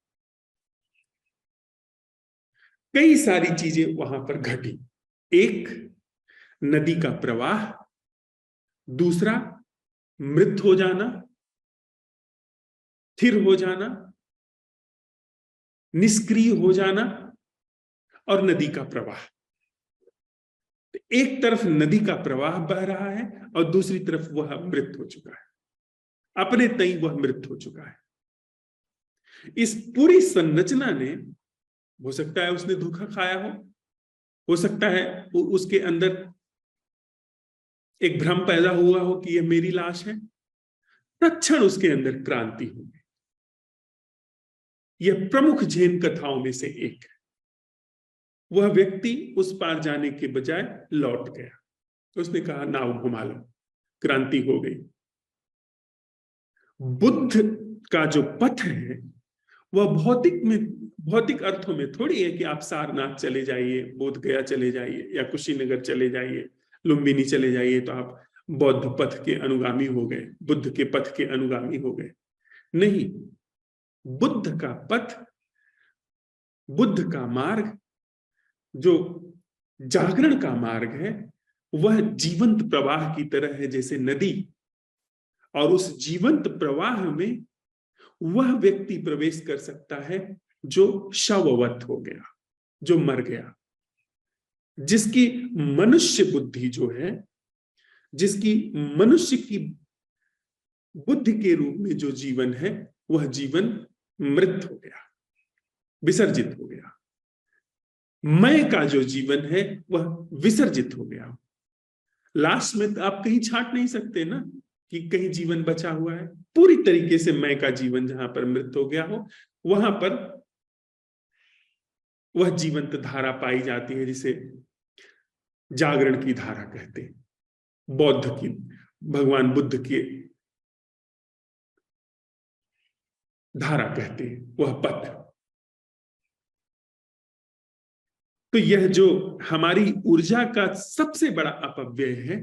कई सारी चीजें वहां पर घटी। एक, नदी का प्रवाह। दूसरा, मृत हो जाना, स्थिर हो जाना, निष्क्रिय हो जाना, और नदी का प्रवाह। एक तरफ नदी का प्रवाह बह रहा है और दूसरी तरफ वह मृत हो चुका है, अपने तई वह मृत हो चुका है। इस पूरी संरचना ने, हो सकता है उसने धोखा खाया हो सकता है उसके अंदर एक भ्रम पैदा हुआ हो कि यह मेरी लाश है। तत्क्षण उसके अंदर क्रांति हो गई। यह प्रमुख जैन कथाओं में से एक है। वह व्यक्ति उस पार जाने के बजाय लौट गया। उसने कहा नाव घुमा लो, क्रांति हो गई। बुद्ध का जो पथ है वह भौतिक अर्थों में थोड़ी है कि आप सारनाथ चले जाइए, बोध गया चले जाइए, या कुशीनगर चले जाइए, लुम्बिनी चले जाइए तो आप बौद्ध पथ के अनुगामी हो गए, बुद्ध के पथ के अनुगामी हो गए। नहीं, बुद्ध का पथ, बुद्ध का मार्ग, जो जागरण का मार्ग है, वह जीवंत प्रवाह की तरह है जैसे नदी। और उस जीवंत प्रवाह में वह व्यक्ति प्रवेश कर सकता है जो शववत हो गया, जो मर गया, जिसकी मनुष्य बुद्धि जो है, जिसकी मनुष्य की बुद्धि के रूप में जो जीवन है, वह जीवन मृत हो गया, विसर्जित हो गया। मैं का जो जीवन है वह विसर्जित हो गया। लास्ट में तो आप कहीं छांट नहीं सकते ना कि कहीं जीवन बचा हुआ है। पूरी तरीके से मैं का जीवन जहां पर मृत हो गया हो, वहां पर वह जीवंत धारा पाई जाती है, जिसे जागरण की धारा कहते हैं, बौद्ध की, भगवान बुद्ध की धारा कहते हैं, वह पथ। तो यह जो हमारी ऊर्जा का सबसे बड़ा अपव्यय है,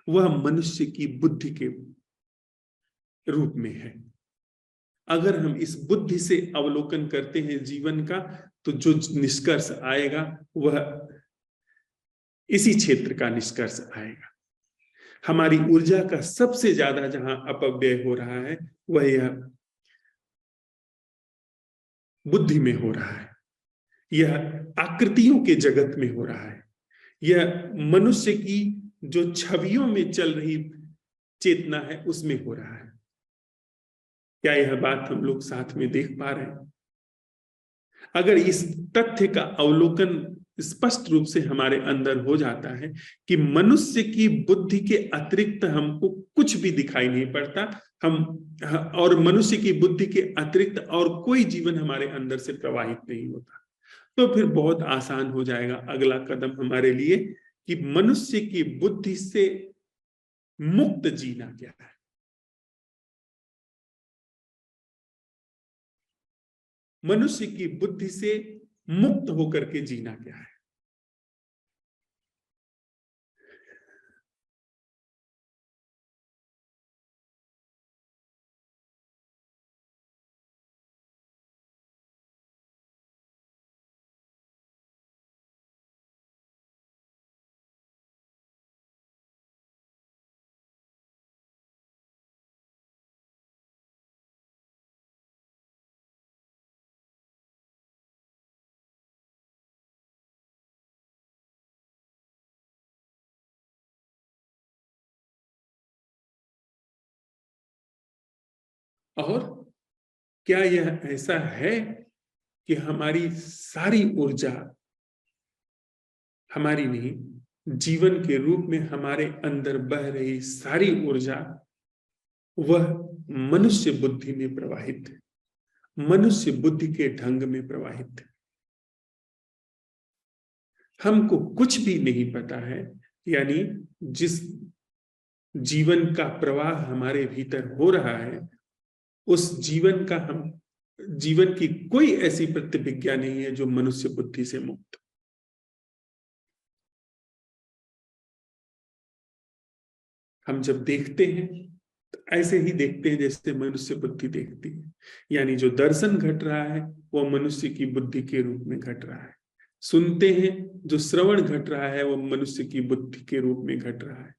वह मनुष्य की बुद्धि के रूप में है। अगर हम इस बुद्धि से अवलोकन करते हैं जीवन का, तो जो निष्कर्ष आएगा वह इसी क्षेत्र का निष्कर्ष आएगा। हमारी ऊर्जा का सबसे ज्यादा जहां अपव्यय हो रहा है, वह यह बुद्धि में हो रहा है, यह आकृतियों के जगत में हो रहा है, यह मनुष्य की जो छवियों में चल रही चेतना है उसमें हो रहा है। क्या यह बात हम लोग साथ में देख पा रहे हैं? अगर इस तथ्य का अवलोकन स्पष्ट रूप से हमारे अंदर हो जाता है कि मनुष्य की बुद्धि के अतिरिक्त हमको कुछ भी दिखाई नहीं पड़ता, हम और मनुष्य की बुद्धि के अतिरिक्त और कोई जीवन हमारे अंदर से प्रवाहित नहीं होता, तो फिर बहुत आसान हो जाएगा अगला कदम हमारे लिए कि मनुष्य की बुद्धि से मुक्त जीना क्या है। मनुष्य की बुद्धि से मुक्त होकर के जीना क्या है। और क्या यह ऐसा है कि हमारी सारी ऊर्जा, हमारी नहीं, जीवन के रूप में हमारे अंदर बह रही सारी ऊर्जा वह मनुष्य बुद्धि में प्रवाहित है, मनुष्य बुद्धि के ढंग में प्रवाहित है। हमको कुछ भी नहीं पता है, यानी जिस जीवन का प्रवाह हमारे भीतर हो रहा है, उस जीवन की कोई ऐसी प्रतिभिज्ञा नहीं है जो मनुष्य बुद्धि से मुक्त। हम जब देखते हैं तो ऐसे ही देखते हैं जैसे मनुष्य बुद्धि देखती है, यानी जो दर्शन घट रहा है वह मनुष्य की बुद्धि के रूप में घट रहा है। सुनते हैं, जो श्रवण घट रहा है वह मनुष्य की बुद्धि के रूप में घट रहा है।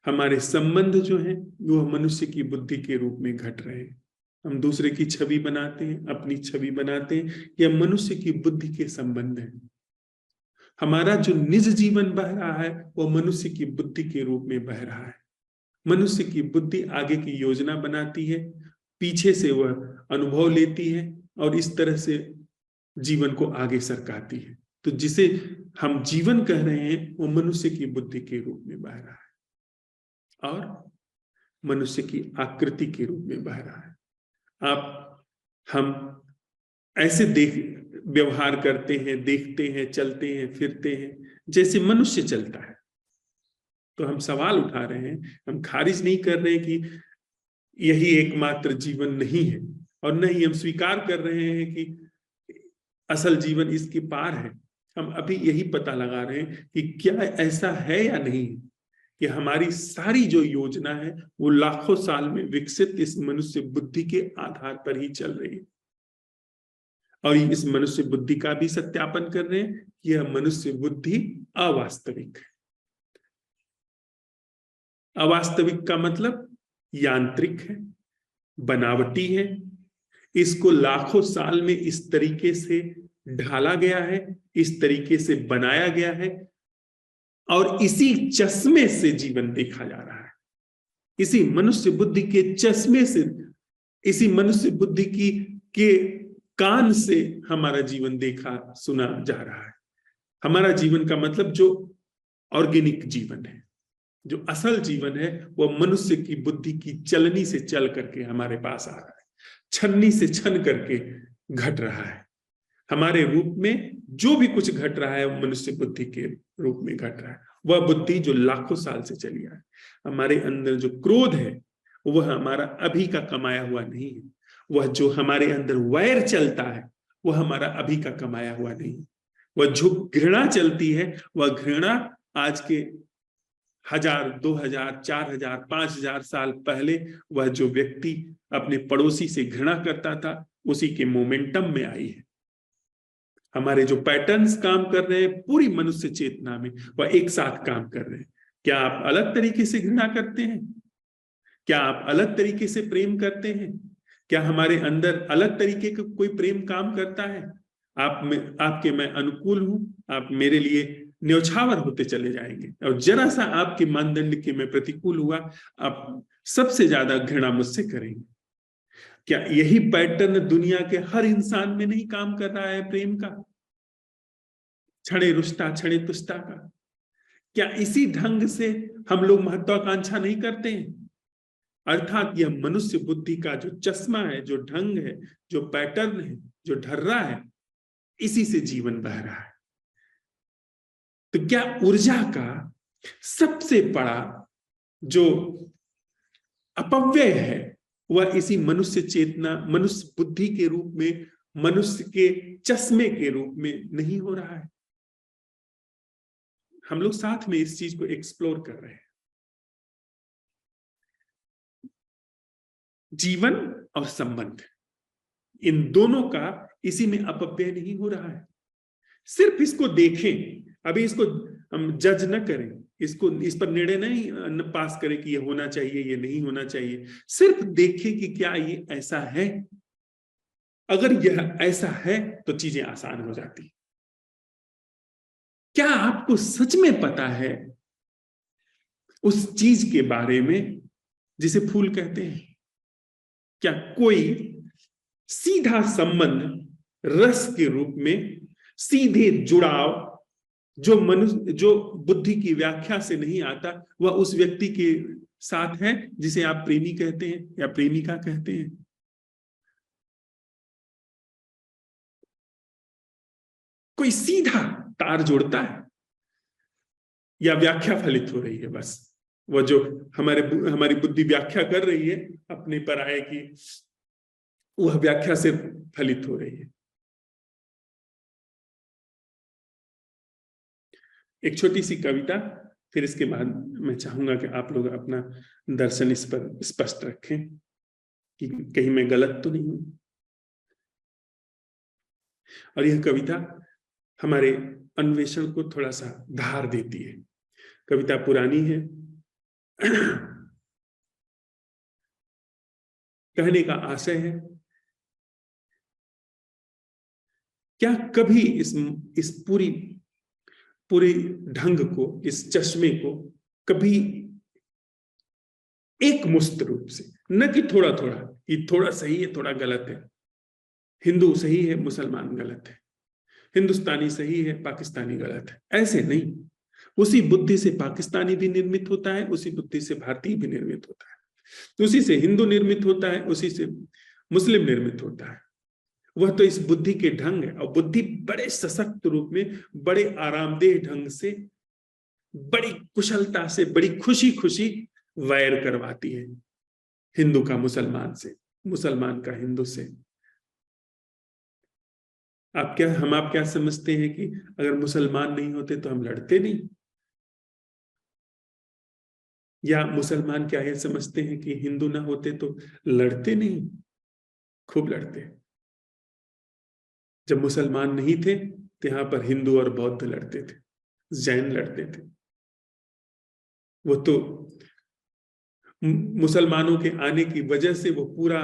हमारे संबंध जो है वह मनुष्य की बुद्धि के रूप में घट रहे हैं। हम दूसरे की छवि बनाते हैं, अपनी छवि बनाते हैं, यह मनुष्य की बुद्धि के संबंध है। हमारा जो निज जीवन बह रहा है वह मनुष्य की बुद्धि के रूप में बह रहा है। मनुष्य की बुद्धि आगे की योजना बनाती है, पीछे से वह अनुभव लेती है और इस तरह से जीवन को आगे सरकाती है। तो जिसे हम जीवन कह रहे हैं वो मनुष्य की बुद्धि के रूप में बह रहा है और मनुष्य की आकृति के रूप में बह रहा है। हम ऐसे व्यवहार करते हैं, देखते हैं, चलते हैं, फिरते हैं जैसे मनुष्य चलता है। तो हम सवाल उठा रहे हैं, हम खारिज नहीं कर रहे हैं कि यही एकमात्र जीवन नहीं है, और नहीं हम स्वीकार कर रहे हैं कि असल जीवन इसके पार है। हम अभी यही पता लगा रहे हैं कि क्या ऐसा है या नहीं, कि हमारी सारी जो योजना है वो लाखों साल में विकसित इस मनुष्य बुद्धि के आधार पर ही चल रही है। और इस मनुष्य बुद्धि का भी सत्यापन कर रहे हैं कि यह मनुष्य बुद्धि अवास्तविक है। अवास्तविक का मतलब यांत्रिक है, बनावटी है, इसको लाखों साल में इस तरीके से ढाला गया है, इस तरीके से बनाया गया है और इसी चश्मे से जीवन देखा जा रहा है। इसी मनुष्य बुद्धि के चश्मे से, इसी मनुष्य बुद्धि के कान से हमारा जीवन देखा सुना जा रहा है। हमारा जीवन का मतलब जो ऑर्गेनिक जीवन है, जो असल जीवन है, वह मनुष्य की बुद्धि की चलनी से चल करके हमारे पास आ रहा है, छन्नी से छन करके घट रहा है। हमारे रूप में जो भी कुछ घट रहा है वो मनुष्य बुद्धि के रूप में घट रहा है। वह बुद्धि जो लाखों साल से चली है। हमारे अंदर जो क्रोध है वह हमारा अभी का कमाया हुआ नहीं है। वह जो हमारे अंदर वैर चलता है वह हमारा अभी का कमाया हुआ नहीं है। वह जो घृणा चलती है वह घृणा आज के 1000, 2000, 4000, 5000 साल पहले वह जो व्यक्ति अपने पड़ोसी से घृणा करता था उसी के मोमेंटम में आई है। हमारे जो पैटर्न्स काम कर रहे हैं पूरी मनुष्य चेतना में, वह एक साथ काम कर रहे हैं। क्या आप अलग तरीके से घृणा करते हैं? क्या आप अलग तरीके से प्रेम करते हैं? क्या हमारे अंदर अलग तरीके का कोई प्रेम काम करता है? आपके मैं अनुकूल हूं, आप मेरे लिए न्यौछावर होते चले जाएंगे, और जरा सा आपके मानदंड के मैं प्रतिकूल हुआ, आप सबसे ज्यादा घृणा मुझसे करेंगे। क्या यही पैटर्न दुनिया के हर इंसान में नहीं काम कर रहा है प्रेम का, क्षणे रुष्टा क्षणे तुष्टा का? क्या इसी ढंग से हम लोग महत्वाकांक्षा नहीं करते हैं? अर्थात यह मनुष्य बुद्धि का जो चश्मा है, जो ढंग है, जो पैटर्न है, जो ढर्रा है, इसी से जीवन बह रहा है। तो क्या ऊर्जा का सबसे बड़ा जो अपव्यय है वह इसी मनुष्य चेतना, मनुष्य बुद्धि के रूप में, मनुष्य के चश्मे के रूप में नहीं हो रहा है? हम लोग साथ में इस चीज को एक्सप्लोर कर रहे हैं। जीवन और संबंध, इन दोनों का इसी में अपव्यय नहीं हो रहा है। सिर्फ इसको देखें, अभी इसको हम जज न करें, इस पर निर्णय नहीं पास करें कि ये होना चाहिए, ये नहीं होना चाहिए। सिर्फ देखें कि क्या ये ऐसा है। अगर यह ऐसा है तो चीजें आसान हो जाती। क्या आपको सच में पता है उस चीज के बारे में जिसे फूल कहते हैं? क्या कोई सीधा संबंध रस के रूप में, सीधे जुड़ाव जो मनुष्य, जो बुद्धि की व्याख्या से नहीं आता, वह उस व्यक्ति के साथ है जिसे आप प्रेमी कहते हैं या प्रेमिका कहते हैं? कोई सीधा तार जोड़ता है या व्याख्या फलित हो रही है? बस वो जो हमारी बुद्धि व्याख्या कर रही है अपने पराये की, वह व्याख्या से फलित हो रही है। एक छोटी सी कविता, फिर इसके बाद मैं चाहूंगा कि आप लोग अपना दर्शन इस पर स्पष्ट रखें कि कहीं मैं गलत तो नहीं हूं। और यह कविता हमारे अन्वेषण को थोड़ा सा धार देती है। कविता पुरानी है। कहने का आशय है, क्या कभी इस पूरे ढंग को, इस चश्मे को कभी एक मुस्त रूप से, न कि थोड़ा थोड़ा, कि थोड़ा सही है थोड़ा गलत है, हिंदू सही है मुसलमान गलत है, हिंदुस्तानी सही है पाकिस्तानी गलत है, ऐसे नहीं। उसी बुद्धि से पाकिस्तानी भी निर्मित होता है, उसी बुद्धि से भारतीय भी निर्मित होता है, तो उसी से हिंदू निर्मित होता है, उसी से मुस्लिम निर्मित होता है। वह तो इस बुद्धि के ढंग है। और बुद्धि बड़े सशक्त रूप में, बड़े आरामदेह ढंग से, बड़ी कुशलता से, बड़ी खुशी खुशी वैर करवाती है हिंदू का मुसलमान से, मुसलमान का हिंदू से। आप क्या समझते हैं कि अगर मुसलमान नहीं होते तो हम लड़ते नहीं? या मुसलमान क्या ये समझते हैं कि हिंदू ना होते तो लड़ते नहीं? खूब लड़ते। जब मुसलमान नहीं थे तो यहां पर हिंदू और बौद्ध लड़ते थे, जैन लड़ते थे। वो तो मुसलमानों के आने की वजह से वो पूरा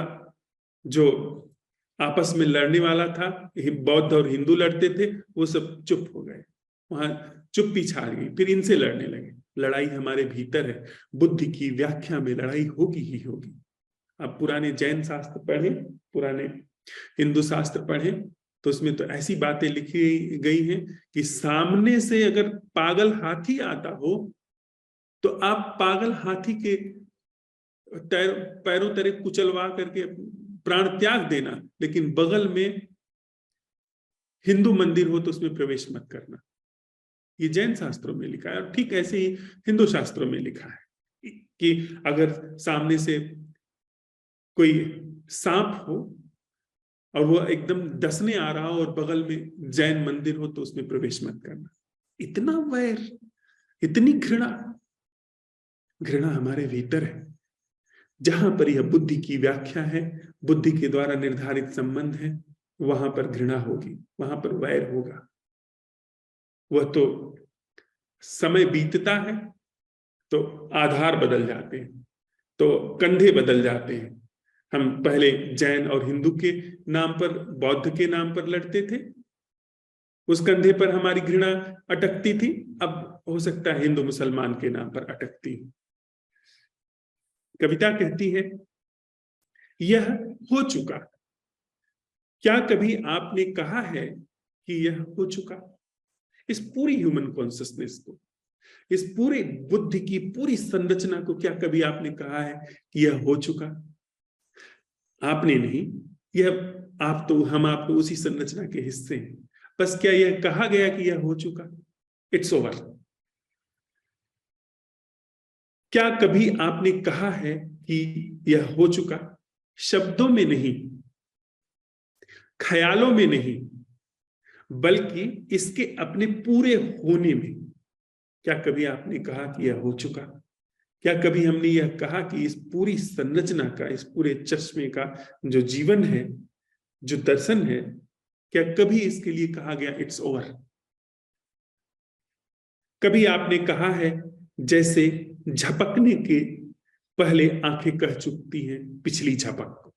जो आपस में लड़ने वाला था, बौद्ध और हिंदू लड़ते थे, वो सब चुप हो गए, वहां चुप्पी छा गई, फिर इनसे लड़ने लगे। लड़ाई हमारे भीतर है, बुद्धि की व्याख्या में लड़ाई होगी ही होगी। आप पुराने जैन शास्त्र पढ़ें, पुराने हिंदू शास्त्र पढ़ें, तो उसमें तो ऐसी बातें लिखी गई हैं कि सामने से अगर पागल हाथी आता हो तो आप पागल हाथी के पैरों तले कुचलवा करके प्राण त्याग देना, लेकिन बगल में हिंदू मंदिर हो तो उसमें प्रवेश मत करना। ये जैन शास्त्रों में लिखा है। और ठीक ऐसे ही हिंदू शास्त्रों में लिखा है कि अगर सामने से कोई सांप हो और वो एकदम डसने आ रहा हो और बगल में जैन मंदिर हो तो उसमें प्रवेश मत करना। इतना वैर, इतनी घृणा, घृणा हमारे भीतर है। जहां पर यह बुद्धि की व्याख्या है, बुद्धि के द्वारा निर्धारित संबंध है, वहां पर घृणा होगी, वहां पर वैर होगा। वह तो समय बीतता है तो आधार बदल जाते हैं, तो कंधे बदल जाते हैं। हम पहले जैन और हिंदू के नाम पर, बौद्ध के नाम पर लड़ते थे, उस कंधे पर हमारी घृणा अटकती थी, अब हो सकता है हिंदू मुसलमान के नाम पर अटकती। कविता कहती है, यह हो चुका। क्या कभी आपने कहा है कि यह हो चुका? इस पूरी ह्यूमन कॉन्शियसनेस को, इस पूरे बुद्धि की पूरी संरचना को क्या कभी आपने कहा है कि यह हो चुका? आपने नहीं, यह आप तो, हम आप तो उसी संरचना के हिस्से हैं। बस क्या यह कहा गया कि यह हो चुका? It's over. क्या कभी आपने कहा है कि यह हो चुका? शब्दों में नहीं, ख्यालों में नहीं, बल्कि इसके अपने पूरे होने में। क्या कभी आपने कहा कि यह हो चुका? क्या कभी हमने यह कहा कि इस पूरी संरचना का, इस पूरे चश्मे का जो जीवन है, जो दर्शन है, क्या कभी इसके लिए कहा गया इट्स ओवर? कभी आपने कहा है जैसे झपकने के पहले आंखें कह चुकती हैं पिछली झपक को,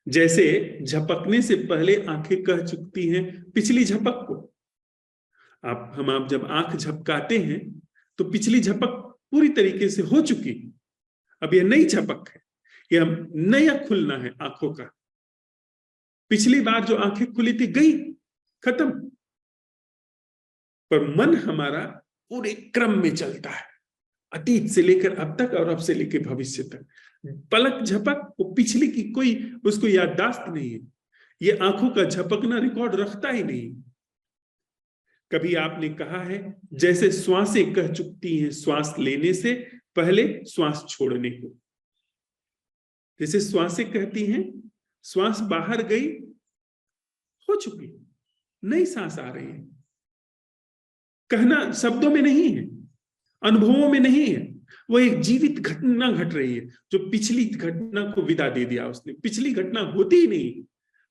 जैसे झपकने से पहले आंखें कह चुकती हैं पिछली झपक को। आप जब आंख झपकाते हैं तो पिछली झपक पूरी तरीके से हो चुकी, अब यह नई झपक है। कि हम नया खुलना है आंखों का। पिछली बार जो आंखें खुली थी गई, खत्म। पर मन हमारा पूरे क्रम में चलता है, अतीत से लेकर अब तक और अब से लेकर भविष्य तक। पलक झपक वो पिछली की कोई उसको याददाश्त नहीं है। ये आंखों का झपकना रिकॉर्ड रखता ही नहीं। कभी आपने कहा है जैसे श्वासें कह चुकती हैं श्वास लेने से पहले श्वास छोड़ने को। जैसे श्वासें कहती हैं श्वास बाहर गई, हो चुकी, नई सांस आ रही है। कहना शब्दों में नहीं है, अनुभवों में नहीं है, वो एक जीवित घटना घट रही है जो पिछली घटना को विदा दे दिया उसने। पिछली घटना होती ही नहीं।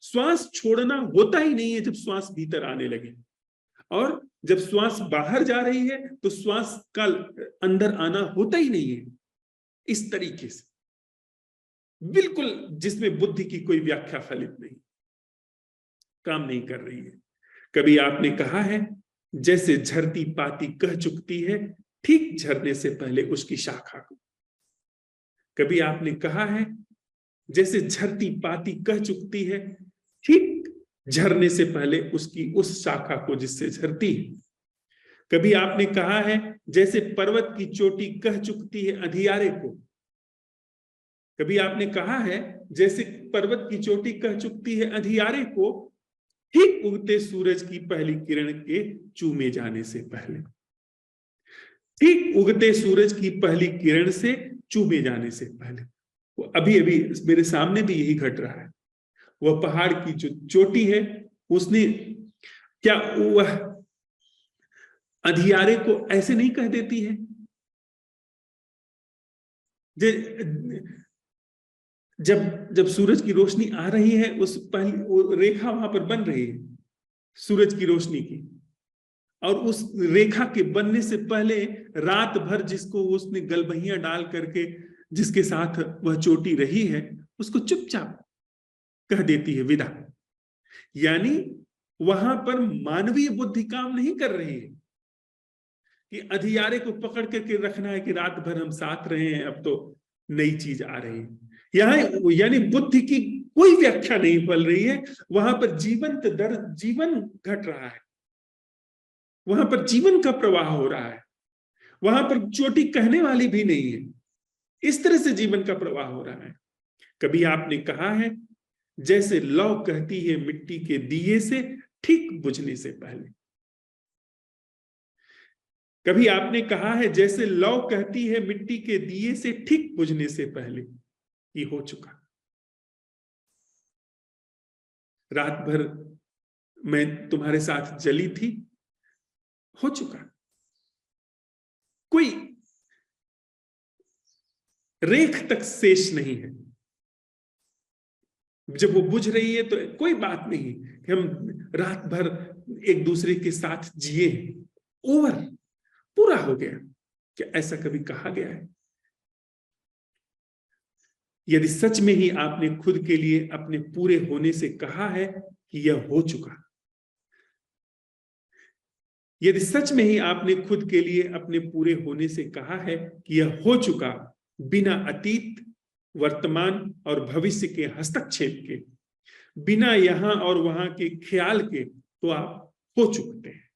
श्वास छोड़ना होता ही नहीं है जब श्वास भीतर आने लगे, और जब श्वास बाहर जा रही है तो श्वास का अंदर आना होता ही नहीं है। इस तरीके से बिल्कुल, जिसमें बुद्धि की कोई व्याख्या फलित नहीं, काम नहीं कर रही है। कभी आपने कहा है जैसे झरती पाती कह चुकती है ठीक झरने से पहले उसकी शाखा को। कभी आपने कहा है जैसे झरती पाती कह चुकती है ठीक झरने से पहले उसकी उस शाखा को जिससे झरती है। कभी आपने कहा है जैसे पर्वत की चोटी कह चुकती है अंधियारे को। कभी आपने कहा है जैसे पर्वत की चोटी कह चुकती है अंधियारे को ठीक उगते सूरज की पहली किरण के चूमे जाने से पहले। ठीक उगते सूरज की पहली किरण से चूमे जाने से पहले। वो अभी अभी मेरे सामने भी यही घट रहा है। वह पहाड़ की जो चोटी है उसने क्या वह अंधियारे को ऐसे नहीं कह देती है? जब जब सूरज की रोशनी आ रही है उस पहली रेखा वहां पर बन रही है सूरज की रोशनी की, और उस रेखा के बनने से पहले रात भर जिसको उसने गलबहियां डाल करके जिसके साथ वह चोटी रही है उसको चुपचाप कह देती है विदा। यानी वहां पर मानवीय बुद्धि काम नहीं कर रही है कि अंधियारे को पकड़ करके रखना है कि रात भर हम साथ रहे हैं, अब तो नई चीज आ रही है। यहां यानी बुद्धि की कोई व्याख्या नहीं फल रही है। वहां पर जीवंत दर जीवन घट रहा है, वहां पर जीवन का प्रवाह हो रहा है, वहां पर चोटी कहने वाली भी नहीं है। इस तरह से जीवन का प्रवाह हो रहा है। कभी आपने कहा है जैसे लौ कहती है मिट्टी के दिए से ठीक बुझने से पहले। कभी आपने कहा है जैसे लौ कहती है मिट्टी के दिए से ठीक बुझने से पहले। ये हो चुका। रात भर मैं तुम्हारे साथ जली थी, हो चुका। कोई रेख तक शेष नहीं है। जब वो बुझ रही है तो कोई बात नहीं कि हम रात भर एक दूसरे के साथ जिए। ओवर, पूरा हो गया। क्या ऐसा कभी कहा गया है? यदि सच में ही आपने खुद के लिए अपने पूरे होने से कहा है कि यह हो चुका, यदि सच में ही आपने खुद के लिए अपने पूरे होने से कहा है कि यह हो चुका, बिना अतीत, वर्तमान और भविष्य के हस्तक्षेप के, बिना यहां और वहां के ख्याल के, तो आप हो चुकते हैं।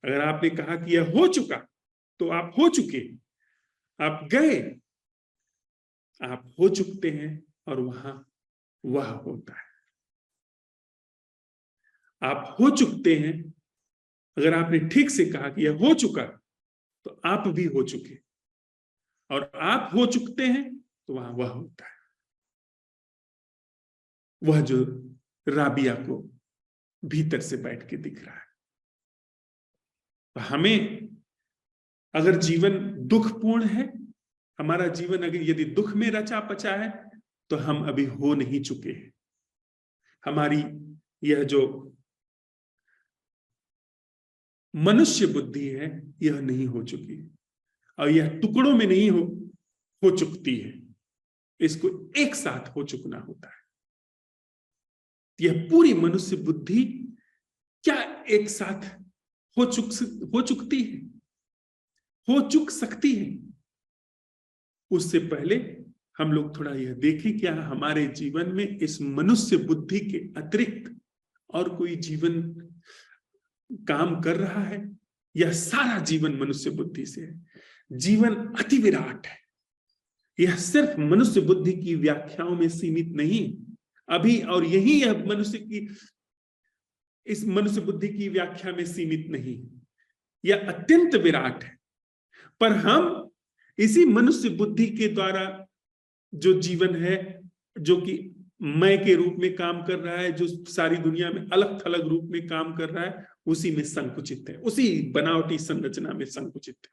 अगर आपने कहा कि यह हो चुका तो आप हो चुके, आप गए, आप हो चुकते हैं, और वहां वह होता है। आप हो चुकते हैं। अगर आपने ठीक से कहा कि यह हो चुका तो आप भी हो चुके, और आप हो चुकते हैं तो वहां वह होता है। वह जो राबिया को भीतर से बैठ के दिख रहा है। हमें अगर जीवन दुखपूर्ण है, हमारा जीवन अगर यदि दुख में रचा पचा है, तो हम अभी हो नहीं चुके हैं। हमारी यह जो मनुष्य बुद्धि है यह नहीं हो चुकी, और यह टुकड़ों में नहीं हो चुकती है। इसको एक साथ हो चुकना होता है। यह पूरी मनुष्य बुद्धि क्या एक साथ हो चुकती है, हो चुक सकती है? उससे पहले हम लोग थोड़ा यह देखें क्या हमारे जीवन में इस मनुष्य बुद्धि के अतिरिक्त और कोई जीवन काम कर रहा है, यह सारा जीवन मनुष्य बुद्धि से है। जीवन अति विराट है, यह सिर्फ मनुष्य बुद्धि की व्याख्याओं में सीमित नहीं अभी, और यही यह मनुष्य की इस मनुष्य बुद्धि की व्याख्या में सीमित नहीं, यह अत्यंत विराट है। पर हम इसी मनुष्य बुद्धि के द्वारा जो जीवन है, जो कि मैं के रूप में काम कर रहा है, जो सारी दुनिया में अलग थलग रूप में काम कर रहा है, उसी में संकुचित है, उसी बनावटी संरचना में संकुचित है।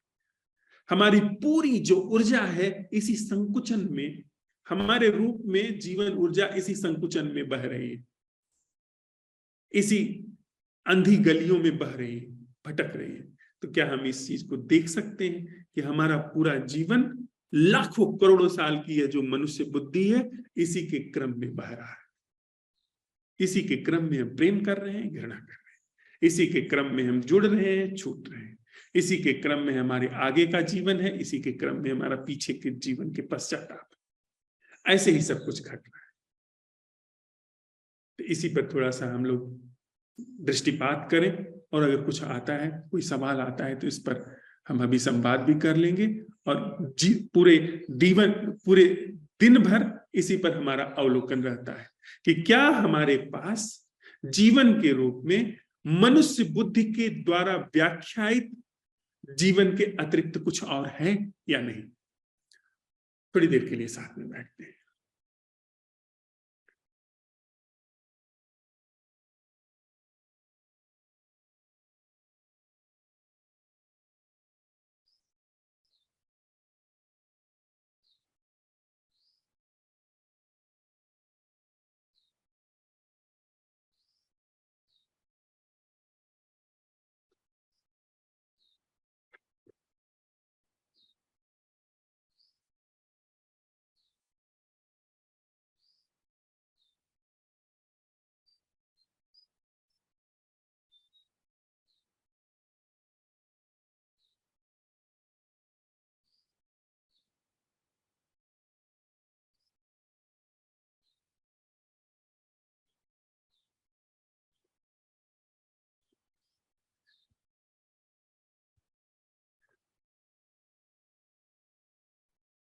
हमारी पूरी जो ऊर्जा है इसी संकुचन में, हमारे रूप में जीवन ऊर्जा इसी संकुचन में बह रही है, इसी अंधी गलियों में बह रही है, भटक रही है। तो क्या हम इस चीज को देख सकते हैं कि हमारा पूरा जीवन लाखों करोड़ों साल की है जो मनुष्य बुद्धि है, इसी के क्रम में बह रहा है, इसी के क्रम में हम प्रेम कर रहे हैं, घृणा कर रहे हैं, इसी के क्रम में हम जुड़ रहे हैं, छूट रहे हैं, इसी के क्रम में हमारे आगे का जीवन है, इसी के क्रम में हमारा पीछे के जीवन के पश्चाताप, ऐसे ही सब कुछ घट रहा है। तो इसी पर थोड़ा सा हम लोग दृष्टिपात करें, और अगर कुछ आता है, कोई सवाल आता है, तो इस पर हम अभी संवाद भी कर लेंगे, और पूरे दिन भर इसी पर हमारा अवलोकन रहता है कि क्या हमारे पास जीवन के रूप में मनुष्य बुद्धि के द्वारा व्याख्यायित जीवन के अतिरिक्त कुछ और है या नहीं। थोड़ी देर के लिए साथ में बैठते हैं।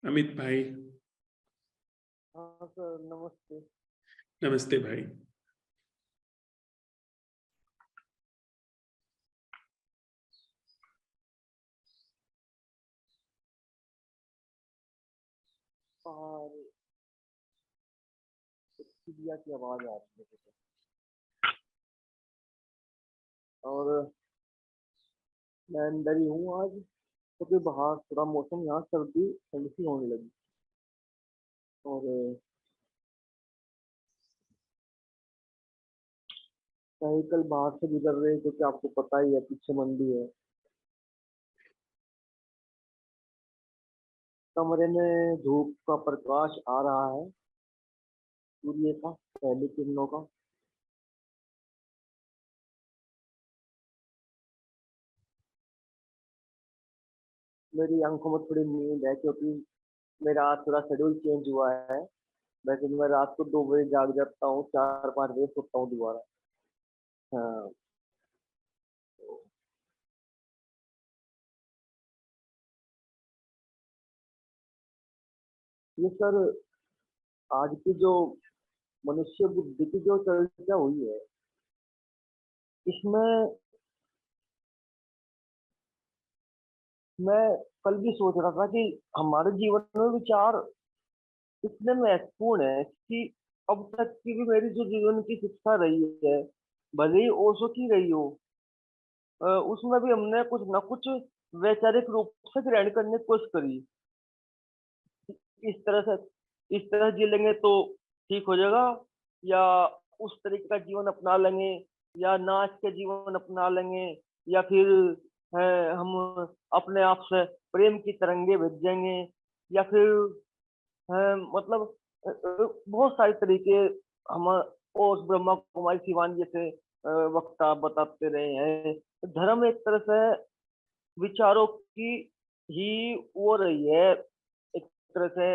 अमित भाई। हाँ सर, नमस्ते। नमस्ते भाई। और चिड़िया की आवाज आ रही है, और मैं अंदर ही हूँ आज, क्योंकि बाहर थोड़ा मौसम यहाँ सर्दी ठंड सी होने लगी। और साइकिल बाहर से गुजर रहे, क्योंकि आपको पता ही है पीछे मंडी है। कमरे में धूप का प्रकाश आ रहा है, सूर्य का, पहली किरणों का। मेरी आंखों में थोड़ी नींद है, क्योंकि मेरा आज थोड़ा शेड्यूल चेंज हुआ है। वैसे मैं रात को 2 बजे जाग जाता हूँ, 4-5 बजे सोता हूँ दोबारा। हाँ। ये सर, आज की जो मनुष्य बुद्धि की जो चर्चा हुई है, इसमें मैं कल भी सोच रहा था कि हमारे जीवन में विचार इतने महत्वपूर्ण है कि अब तक की भी मेरी जो जीवन की शिक्षा रही है, भले ही ओशो की रही हो, उसमें भी हमने कुछ ना कुछ वैचारिक रूप से ग्रहण करने की कोशिश करी। इस तरह से, इस तरह जी लेंगे तो ठीक हो जाएगा, या उस तरीके का जीवन अपना लेंगे, या नाच के जीवन अपना लेंगे, या फिर हम अपने आप से प्रेम की तरंगे भेजेंगे, या फिर मतलब बहुत सारे तरीके हम और ब्रह्मा कुमारी शिवानी जैसे वक्ता बताते रहे हैं। धर्म एक तरह से विचारों की ही वो रही है, एक तरह से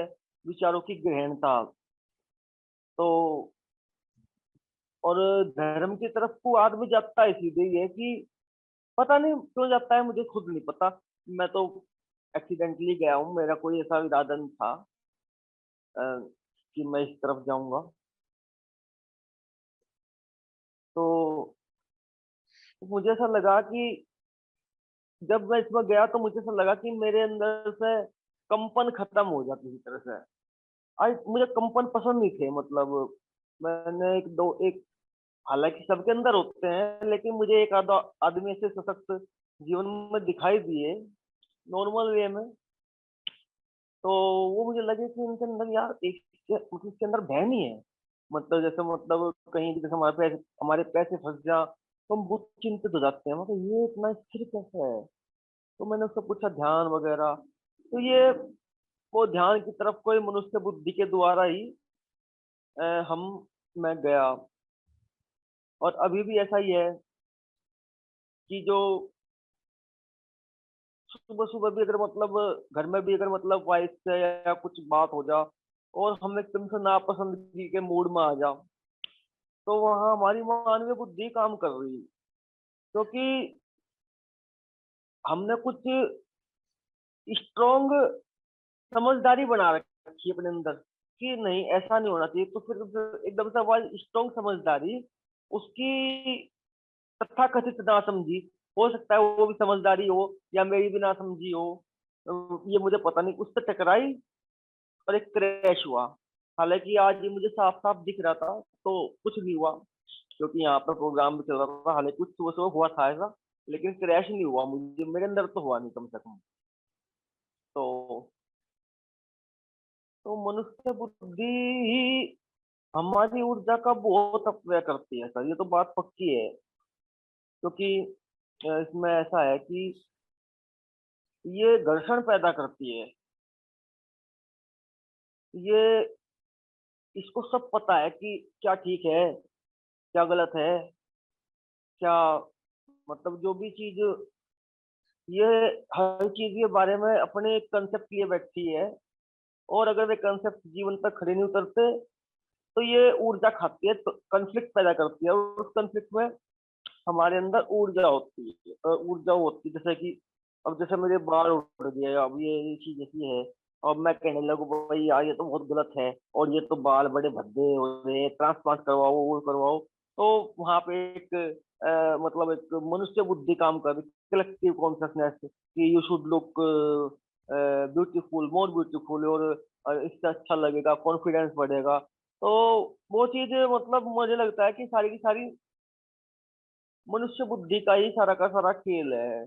विचारों की गहनता। तो और धर्म की तरफ को आदमी जाता है सीधे ये कि पता नहीं क्यों जाता है, मुझे खुद नहीं पता। मैं तो एक्सीडेंटली गया हूँ, मेरा कोई ऐसा इरादा नहीं था अ, कि मैं इस तरफ जाऊंगा। तो मुझे ऐसा लगा कि जब मैं इसमें गया तो मुझे ऐसा लगा कि मेरे अंदर से कंपन खत्म हो जाती किसी तरह से। आज मुझे कंपन पसंद नहीं थे, मतलब मैंने एक दो एक हालांकि सबके अंदर होते हैं, लेकिन मुझे एक आधा आदमी ऐसे सशक्त जीवन में दिखाई दिए नॉर्मल वे में। तो वो मुझे लगे कि इनके अंदर यार एक मतलब इसके अंदर बहन ही है। मतलब जैसे मतलब कहीं भी जैसे हमारे पैसे फंस जा तो हम बहुत चिंतित हो जाते हैं, मतलब ये इतना स्थिर कैसे है। तो मैंने उससे पूछा ध्यान वगैरह। तो ये वो ध्यान की तरफ कोई मनुष्य बुद्धि के द्वारा ही हम मैं गया। और अभी भी ऐसा ही है कि जो सुबह सुबह भी अगर मतलब घर में भी अगर मतलब वाइफ से या कुछ बात हो जा और हम एकदम से नापसंदगी के मूड में आ जा, तो वहाँ हमारी मानवीय बुद्धि काम कर रही है। क्योंकि हमने कुछ स्ट्रोंग समझदारी बना रखी है अपने अंदर कि नहीं ऐसा नहीं होना चाहिए। तो फिर एकदम से हमारी स्ट्रोंग समझदारी उसकी तथाकथित ना समझी, हो सकता है वो भी समझदारी हो या मेरी भी ना समझी हो, ये मुझे पता नहीं, उससे टकराई और एक क्रैश हुआ। हालांकि आज ये मुझे साफ साफ दिख रहा था तो कुछ नहीं हुआ, क्योंकि यहाँ पर प्रोग्राम भी चल रहा था। हालांकि कुछ सुबह सुबह हुआ था ऐसा, लेकिन क्रैश नहीं हुआ, मुझे मेरे अंदर तो हुआ नहीं कम से कम। तो तो मनुष्य बुद्धि ही हमारी ऊर्जा का बहुत अपव्यय करती है सर, ये तो बात पक्की है। क्योंकि इसमें ऐसा है कि ये घर्षण पैदा करती है। ये इसको सब पता है कि क्या ठीक है क्या गलत है, क्या मतलब जो भी चीज ये हर चीज के बारे में अपने एक कंसेप्ट लिए बैठती है। और अगर वे कंसेप्ट जीवन तक खड़े नहीं उतरते तो ये ऊर्जा खाती है, तो कंफ्लिक्ट पैदा करती है। और उस कंफ्लिक्ट में हमारे अंदर ऊर्जा होती है, ऊर्जा होती है। जैसे कि अब जैसे मेरे बाल उड़ गए, अब ये चीज ऐसी है, अब मैं कहने लगूं भाई यार ये तो बहुत गलत है और ये तो बाल बड़े भद्दे हो रहे हैं, ट्रांसप्लांट करवाओ वो करवाओ। तो वहां पे एक मतलब एक मनुष्य बुद्धि काम कर रही, कलेक्टिव कॉन्शियसनेस कि you should look beautiful, more beautiful, और इससे अच्छा लगेगा, कॉन्फिडेंस बढ़ेगा। तो वो चीजें मतलब मुझे लगता है कि सारी की सारी मनुष्य बुद्धि का ही सारा का सारा खेल है।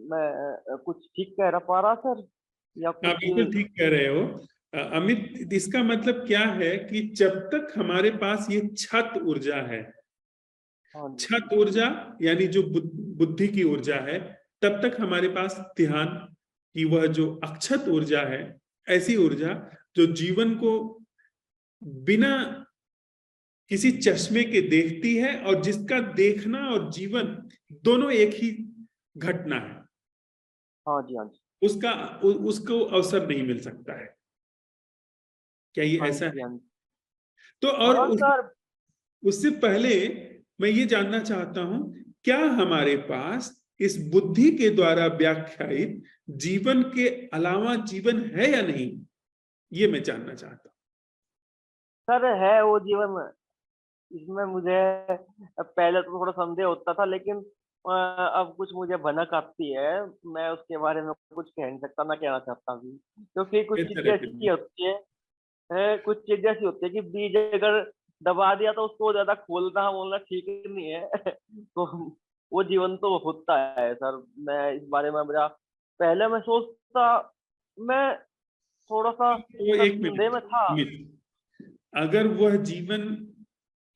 मैं कुछ ठीक कह रहा पा रहा सर या हाँ, कुछ। बिल्कुल ठीक कह रहे हो। अमित, इसका मतलब क्या है कि जब तक हमारे पास ये छत ऊर्जा है, हाँ छत जी। ऊर्जा यानी जो बुद्धि की ऊर्जा है, तब तक हमारे पास ध्यान की वह जो अक्षत ऊर्जा है, ऐसी ऊर्जा जो जीवन को बिना किसी चश्मे के देखती है और जिसका देखना और जीवन दोनों एक ही घटना है, हाँ जी। हाँ जी। उसका उसको अवसर नहीं मिल सकता है। क्या ये हाँ ऐसा जी। है? हाँ जी। तो और हाँ सर। उससे पहले मैं ये जानना चाहता हूं, क्या हमारे पास इस बुद्धि के द्वारा व्याख्यायित जीवन के अलावा जीवन है या नहीं, ये मैं जानना चाहता सर है वो जीवन, इसमें मुझे पहले तो थोड़ा संदेह होता था, लेकिन अब कुछ मुझे भनक आती है। मैं उसके बारे में कुछ कह नहीं सकता, ना कहना चाहता भी, क्योंकि हूं। कुछ बेहतर चीजें है फिर ऐसी भी। होती है। कुछ चीजें ऐसी होती है कि बीज अगर दबा दिया तो उसको ज्यादा खोलना बोलना ठीक नहीं है। तो वो जीवन तो होता है सर। मैं इस बारे में मेरा पहले मैं सोचता, मैं थोड़ा सा वो एक संदेह मिनट, में था। अमित, अगर वह जीवन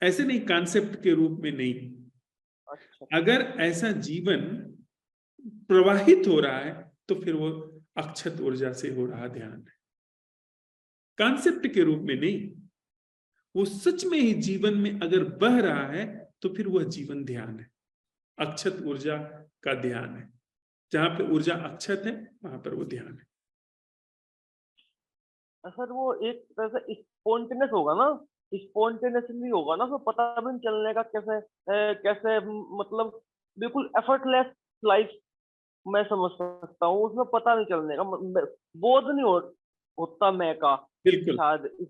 ऐसे नहीं, कॉन्सेप्ट के रूप में नहीं, अच्छा। अगर ऐसा जीवन प्रवाहित हो रहा है तो फिर वो अक्षत ऊर्जा से हो रहा ध्यान है, कॉन्सेप्ट के रूप में नहीं। वो सच में ही जीवन में अगर बह रहा है तो फिर वह जीवन ध्यान है, अक्षत ऊर्जा का ध्यान है। जहां पे ऊर्जा अक्षत है वहां पर वो ध्यान है। सर वो एक तरह से स्पॉन्टेनियस होगा ना, स्पॉन्टेनियसली होगा ना, तो पता भी नहीं चलने का कैसे कैसे मतलब बिल्कुल एफर्टलेस लाइफ मैं समझ सकता हूँ, उसमें पता नहीं चलने का बोध नहीं होता मैं का बिल्कुल शायद है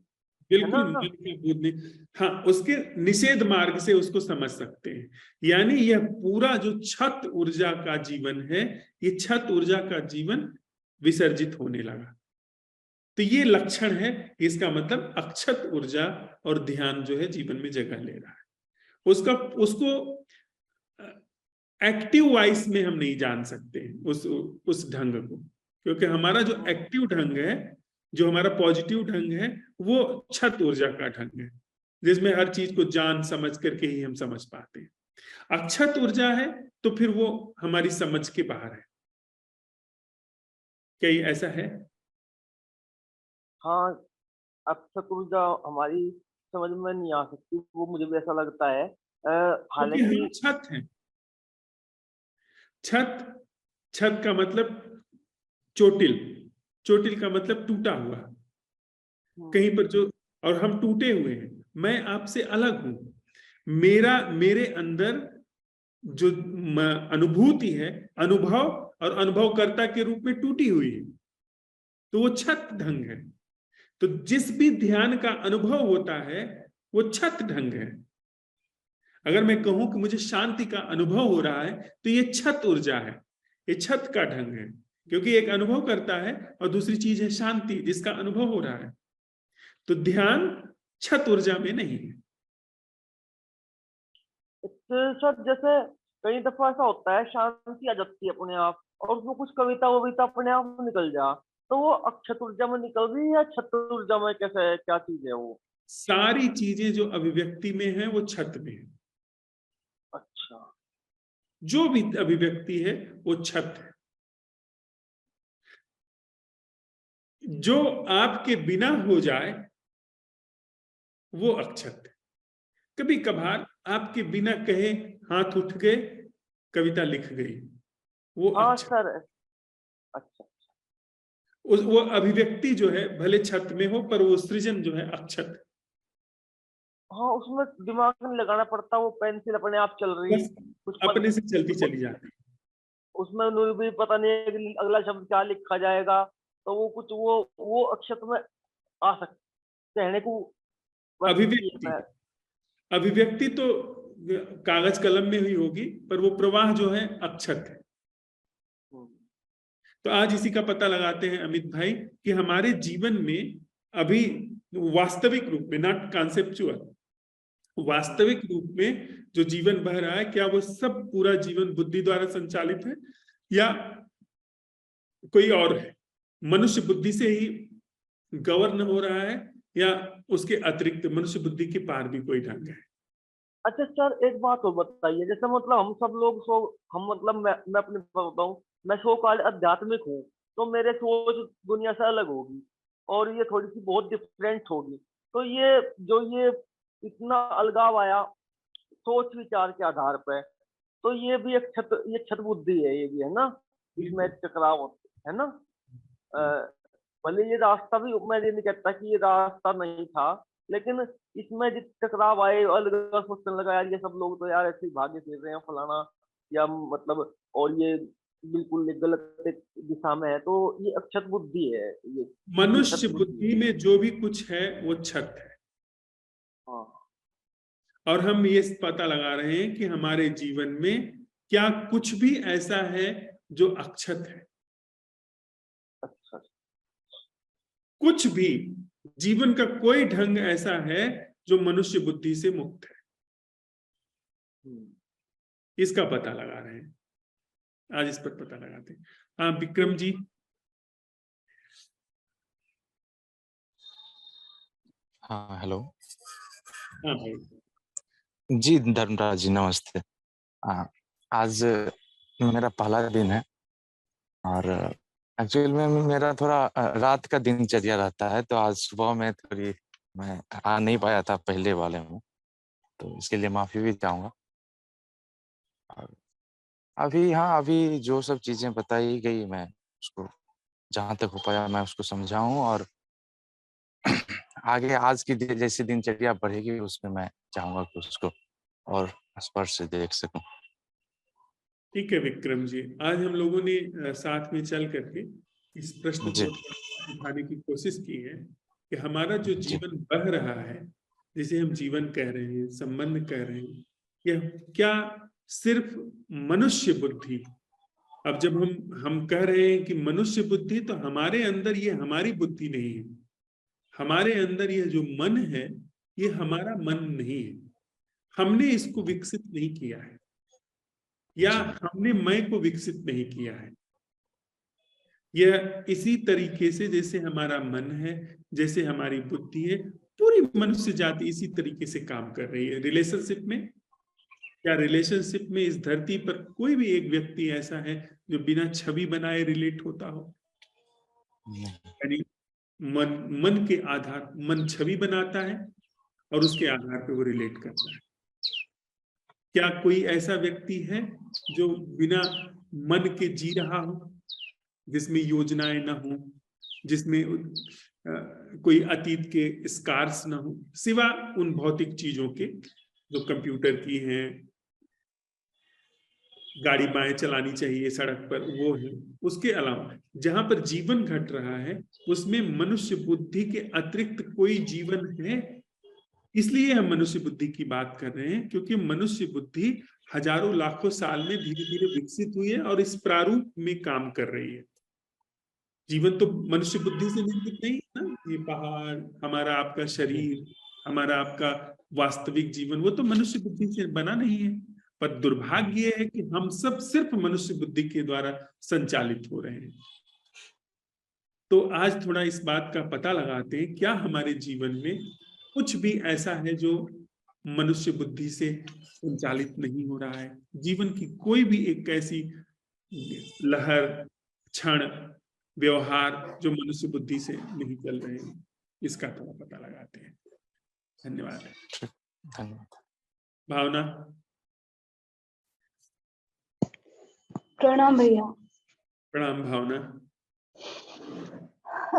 बिल्कुल ना। बिल्कुल बुद्धि। हाँ, उसके निषेध मार्ग से उसको समझ सकते हैं। यानी यह पूरा जो छत ऊर्जा का जीवन है, ये छत ऊर्जा का जीवन विसर्जित होने लगा। तो ये लक्षण है, इसका मतलब अक्षत ऊर्जा और ध्यान जो है जीवन में जगह ले रहा है। उसका उसको एक्टिव वाइस में हम नहीं जान सकते उस ढंग को, क्योंकि हमारा जो एक्टिव ढंग है, जो हमारा पॉजिटिव ढंग है, वो छत ऊर्जा का ढंग है, जिसमें हर चीज को जान समझ करके ही हम समझ पाते हैं। अक्षत ऊर्जा है तो फिर वो हमारी समझ के बाहर है। क्या ये ऐसा है? हाँ, अक्षत ऊर्जा हमारी समझ में नहीं आ सकती, वो मुझे भी ऐसा लगता है। क्योंकि हम हालांकि छत हैं। छत, छत का मतलब चोटिल, चोटिल का मतलब टूटा हुआ कहीं पर जो, और हम टूटे हुए हैं। मैं आपसे अलग हूं। मेरे अंदर जो अनुभूति है, अनुभव और अनुभवकर्ता के रूप में टूटी हुई है, तो वो छत ढंग है। तो जिस भी ध्यान का अनुभव होता है, वो छत ढंग है। अगर मैं कहूं कि मुझे शांति का अनुभव हो रहा है, तो ये छत ऊर्जा है, ये छत का ढंग है। क्योंकि एक अनुभव करता है और दूसरी चीज है शांति, जिसका अनुभव हो रहा है। तो ध्यान छत ऊर्जा में नहीं है। सर जैसे कई दफा ऐसा होता है, शांति आ जाती है अपने आप, और उसमें कुछ कविता वविता अपने आप निकल जा, तो वो अक्षत ऊर्जा में निकल गई या छत ऊर्जा में, कैसे क्या चीज है वो? सारी चीजें जो अभिव्यक्ति में है वो छत में है। अच्छा। जो भी अभिव्यक्ति है वो छत है। जो आपके बिना हो जाए वो अक्षत है। कभी कभार आपके बिना कहे हाथ उठ गए, कविता लिख गई, वो हाँ अक्षत। सर। अच्छा। वो अभिव्यक्ति जो है भले छत में हो, पर वो सृजन जो है अक्षत है। हाँ, उसमें दिमाग नहीं लगाना पड़ता, वो पेंसिल अपने आप चल रही, बस कुछ अपने से चलती चली जाती उसमें भी पता नहीं है कि अगला शब्द क्या लिखा जाएगा, तो वो कुछ वो अक्षत में आ सकते, कहने को है। बस ये अभिव्यक्ति, मैं। अभिव्यक्ति तो कागज कलम में हुई होगी, पर वो प्रवाह जो है अक्षत है। हम्म, तो आज इसी का पता लगाते हैं अमित भाई, कि हमारे जीवन में अभी वास्तविक रूप में, नॉट कॉन्सेप्चुअल, हम्म। वास्तविक रूप में जो जीवन बह रहा है, क्या वो सब पूरा जीवन बुद्धि द्वारा संचालित है, या कोई और है, मनुष्य बुद्धि से ही गवर्न हो रहा है, या उसके अतिरिक्त मनुष्य बुद्धि के पार भी कोई ढंग है? अच्छा सर, एक बात और बताइए, जैसे मतलब हम सब लोग हम मतलब मैं अपनी बात बताऊं, मैं सो काल आध्यात्मिक हूँ, तो मेरे सोच दुनिया से अलग होगी, और ये थोड़ी सी बहुत डिफरेंट होगी। तो ये इतना अलगाव आया सोच विचार के आधार पर, तो ये भी एक ये छत बुद्धि है, ये भी है ना, इसमें बिल्कुल। टकराव है ना। अ, भले ये रास्ता भी, मैं ये नहीं कहता कि ये रास्ता नहीं था, लेकिन इसमें जिस टकराव आए, अलग अलग सोचने लगा यार ये सब लोग तो यार ऐसे ही भागे फिर रहे हैं फलाना, या मतलब, और ये बिल्कुल एक गलत एक दिशा में है, तो ये अक्षत बुद्धि है, ये मनुष्य छत बुद्धि है। बुद्धि में जो भी कुछ है वो छत है। हाँ। और हम ये पता लगा रहे हैं कि हमारे जीवन में क्या कुछ भी ऐसा है जो अक्षत है। अच्छा। कुछ भी, जीवन का कोई ढंग ऐसा है जो मनुष्य बुद्धि से मुक्त है, हम्म। इसका पता लगा रहे हैं। आज इस पर पता लगाते हैं। हाँ विक्रम जी। हाँ हेलो। हाँ भाई। जी धर्मराज जी नमस्ते। हाँ, आज मेरा पहला दिन है, और एक्चुअल में मेरा थोड़ा रात का दिनचर्या रहता है, तो आज सुबह में थोड़ी मैं आ नहीं पाया था पहले वाले में, तो इसके लिए माफी भी चाहूंगा। और अभी हाँ, अभी जो सब चीजें बताई गई मैं उसको जहाँ तक हो पाया मैं उसको समझा हूँ, और आगे आज की जैसी दिनचर्या बढ़ेगी उसमें मैं चाहूंगा कि उसको और स्पर्श से देख सकूं। ठीक है विक्रम जी, आज हम लोगों ने साथ में चल करके इस प्रश्न जी को उठाने की कोशिश की है कि हमारा जो जी जीवन बह रहा है, जिसे हम जीवन कह रहे हैं, संबंध कह रहे हैं, यह क्या सिर्फ मनुष्य बुद्धि, अब जब हम कह रहे हैं कि मनुष्य बुद्धि, तो हमारे अंदर ये हमारी बुद्धि नहीं है, हमारे अंदर यह जो मन है ये हमारा मन नहीं है, हमने इसको विकसित नहीं किया है, या जी हमने मैं को विकसित नहीं किया है। यह इसी तरीके से जैसे हमारा मन है, जैसे हमारी बुद्धि है, पूरी मनुष्य जाति इसी तरीके से काम कर रही है। रिलेशनशिप में, क्या रिलेशनशिप में इस धरती पर कोई भी एक व्यक्ति ऐसा है जो बिना छवि बनाए रिलेट होता हो? यानी मन के आधार, मन छवि बनाता है और उसके आधार पर वो रिलेट करता है। क्या कोई ऐसा व्यक्ति है जो बिना मन के जी रहा हो, जिसमें योजनाएं ना हो, जिसमें कोई अतीत के स्कार्स ना हो, सिवा उन भौतिक चीजों के जो कंप्यूटर की हैं, गाड़ी बाएं चलानी चाहिए सड़क पर, वो है। उसके अलावा जहां पर जीवन घट रहा है उसमें मनुष्य बुद्धि के अतिरिक्त कोई जीवन है? इसलिए हम मनुष्य बुद्धि की बात कर रहे हैं, क्योंकि मनुष्य बुद्धि हजारों लाखों साल में धीरे धीरे विकसित हुई है और इस प्रारूप में काम कर रही है। जीवन तो मनुष्य बुद्धि से निर्मित नहीं है ना, ये पहाड़, हमारा आपका शरीर, हमारा आपका वास्तविक जीवन, वो तो मनुष्य बुद्धि से बना नहीं है। पर दुर्भाग्य ये है कि हम सब सिर्फ मनुष्य बुद्धि के द्वारा संचालित हो रहे हैं। तो आज थोड़ा इस बात का पता लगाते हैं, क्या हमारे जीवन में कुछ भी ऐसा है जो मनुष्य बुद्धि से संचालित नहीं हो रहा है? जीवन की कोई भी एक ऐसी लहर, क्षण, व्यवहार जो मनुष्य बुद्धि से नहीं चल रहे हैं, इसका थोड़ा पता लगाते हैं। धन्यवाद। धन्यवाद। भावना। प्रणाम भैया। प्रणाम भावना।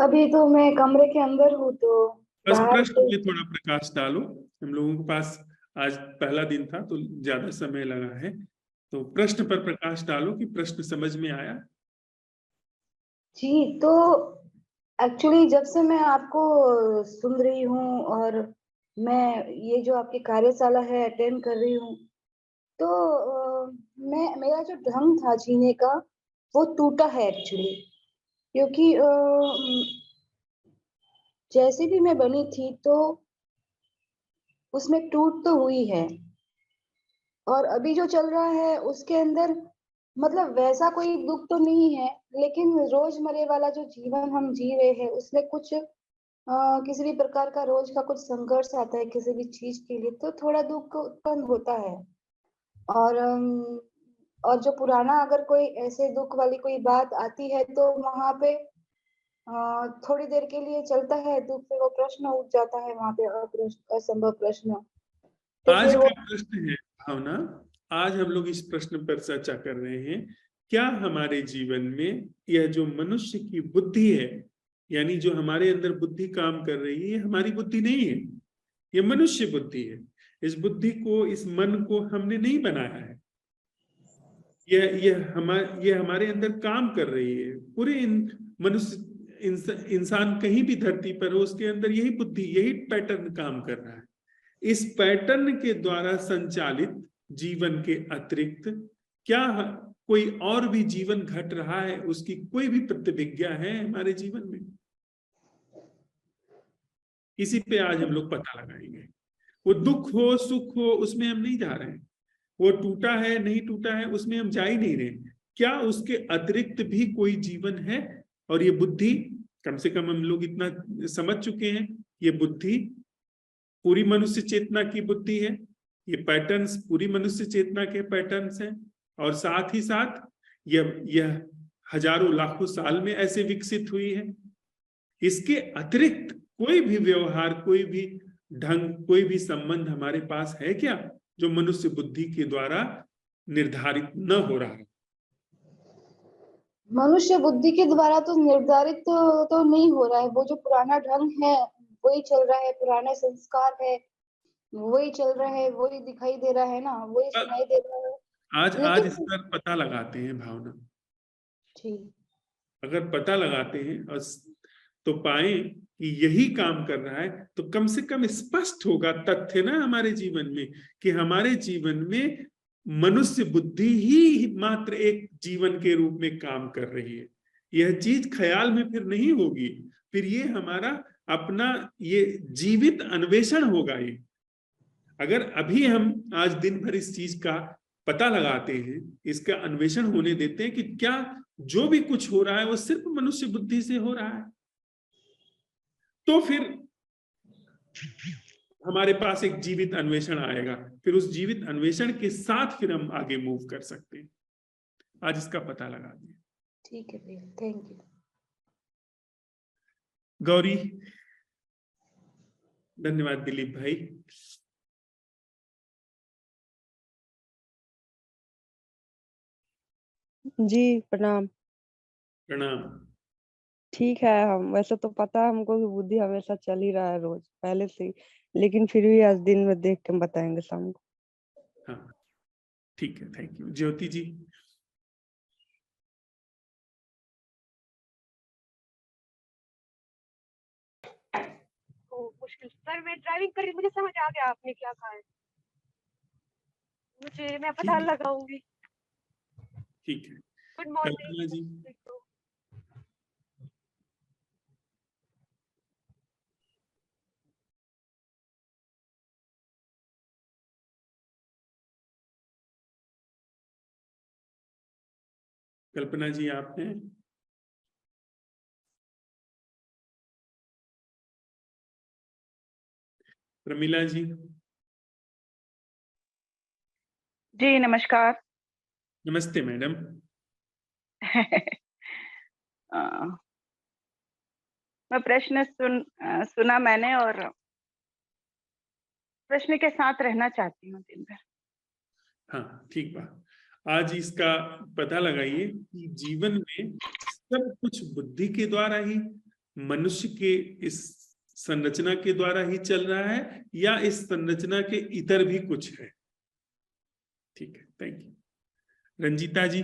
अभी तो मैं कमरे के अंदर हूँ, तो बस बाहर प्रश्न में थोड़ा प्रकाश डालो। हम लोगों के पास आज पहला दिन था तो ज्यादा समय लगा है, तो प्रश्न पर प्रकाश डालो कि प्रश्न समझ में आया। जी, तो एक्चुअली जब से मैं आपको सुन रही हूँ और मैं ये जो आपकी कार्यशाला है अटेंड कर रही हूँ, तो मेरा जो ढंग था जीने का वो टूटा है एक्चुअली, क्योंकि जैसे भी मैं बनी थी तो उसमें टूट तो हुई है, और अभी जो चल रहा है उसके अंदर मतलब वैसा कोई दुख तो नहीं है, लेकिन रोजमर्रे वाला जो जीवन हम जी रहे हैं उसमें कुछ किसी भी प्रकार का रोज का कुछ संघर्ष आता है किसी भी चीज के लिए, तो थोड़ा दुख उत्पन्न होता है। और जो पुराना अगर कोई ऐसे दुख वाली कोई बात आती है तो वहां पे थोड़ी देर के लिए चलता है दुख, फिर वो प्रश्न उठ जाता है वहां पे, असंभव प्रश्न। तो आज फिर का वो प्रश्न है भावना, आज हम लोग इस प्रश्न पर चर्चा कर रहे हैं, क्या हमारे जीवन में यह जो मनुष्य की बुद्धि है, यानी जो हमारे अंदर बुद्धि काम कर रही है, ये हमारी बुद्धि नहीं है, ये मनुष्य बुद्धि है। इस बुद्धि को, इस मन को हमने नहीं बनाया है, ये हमारे अंदर काम कर रही है। पूरे मनुष्य इंसान कहीं भी धरती पर हो, उसके अंदर यही बुद्धि, यही पैटर्न काम कर रहा है। इस पैटर्न के द्वारा संचालित जीवन के अतिरिक्त क्या कोई और भी जीवन घट रहा है? उसकी कोई भी प्रतिविज्ञा है हमारे जीवन में? इसी पे आज हम लोग पता लगाएंगे। वो दुख हो, सुख हो, उसमें हम नहीं जा रहे हैं। वो टूटा है, नहीं टूटा है, उसमें हम जा ही नहीं रहे। क्या उसके अतिरिक्त भी कोई जीवन है? और ये बुद्धि, कम से कम हम लोग इतना समझ चुके हैं, ये बुद्धि पूरी मनुष्य चेतना की बुद्धि है, ये पैटर्न्स पूरी मनुष्य चेतना के पैटर्न्स हैं, और साथ ही साथ यह हजारों लाखों साल में ऐसे विकसित हुई है। इसके अतिरिक्त कोई भी व्यवहार, कोई भी ढंग, कोई भी संबंध हमारे पास है क्या जो मनुष्य बुद्धि के द्वारा निर्धारित न हो रहा है? मनुष्य बुद्धि के द्वारा तो निर्धारित तो नहीं हो रहा है। वो जो पुराना ढंग है वही चल रहा है, पुराने संस्कार है, वही चल रहा है, वही दिखाई दे रहा है ना, वही सुनाई दे रहा है। आज इस लेकिन पर पता लगाते हैं भावना, जी, अगर पता लगाते हैं और तो पाए कि यही काम कर रहा है, तो कम से कम स्पष्ट होगा तथ्य ना हमारे जीवन में कि हमारे जीवन में मनुष्य बुद्धि ही मात्र एक जीवन के रूप में काम कर रही है। यह चीज ख्याल में फिर नहीं होगी, फिर ये हमारा अपना ये जीवित अन्वेषण होगा। ये अगर अभी हम आज दिन भर इस चीज का पता लगाते हैं, इसका अन्वेषण होने देते हैं कि क्या जो भी कुछ हो रहा है वो सिर्फ मनुष्य बुद्धि से हो रहा है, तो फिर हमारे पास एक जीवित अन्वेषण आएगा। फिर उस जीवित अन्वेषण के साथ फिर हम आगे मूव कर सकते हैं। आज इसका पता लगा दें। ठीक है भैया, थैंक यू। गौरी, धन्यवाद। दिलीप भाई, जी प्रणाम। प्रणाम। ठीक है, हम वैसे तो पता है हमको कि बुद्धि हमेशा चल ही रहा है रोज पहले से ही, लेकिन फिर भी आज दिन में देख के हम बताएंगे शाम को। हाँ ठीक है, थैंक यू। ज्योति जी, मुश्किल सर, मैं ड्राइविंग कर रही, मुझे समझ आ गया आपने क्या कहा है। मैं पता लगाऊंगी। ठीक है। गुड कल्पना जी, मॉर्निंग। कल्पना जी आप हैं? प्रमिला जी, जी नमस्कार। नमस्ते मैडम। मैं प्रश्न सुना मैंने और प्रश्न के साथ रहना चाहती हूँ दिन भर। हाँ ठीक बात। आज इसका पता लगाइए कि जीवन में सब कुछ बुद्धि के द्वारा ही, मनुष्य के इस संरचना के द्वारा ही चल रहा है या इस संरचना के इतर भी कुछ है। ठीक है, थैंक यू। रंजीता जी,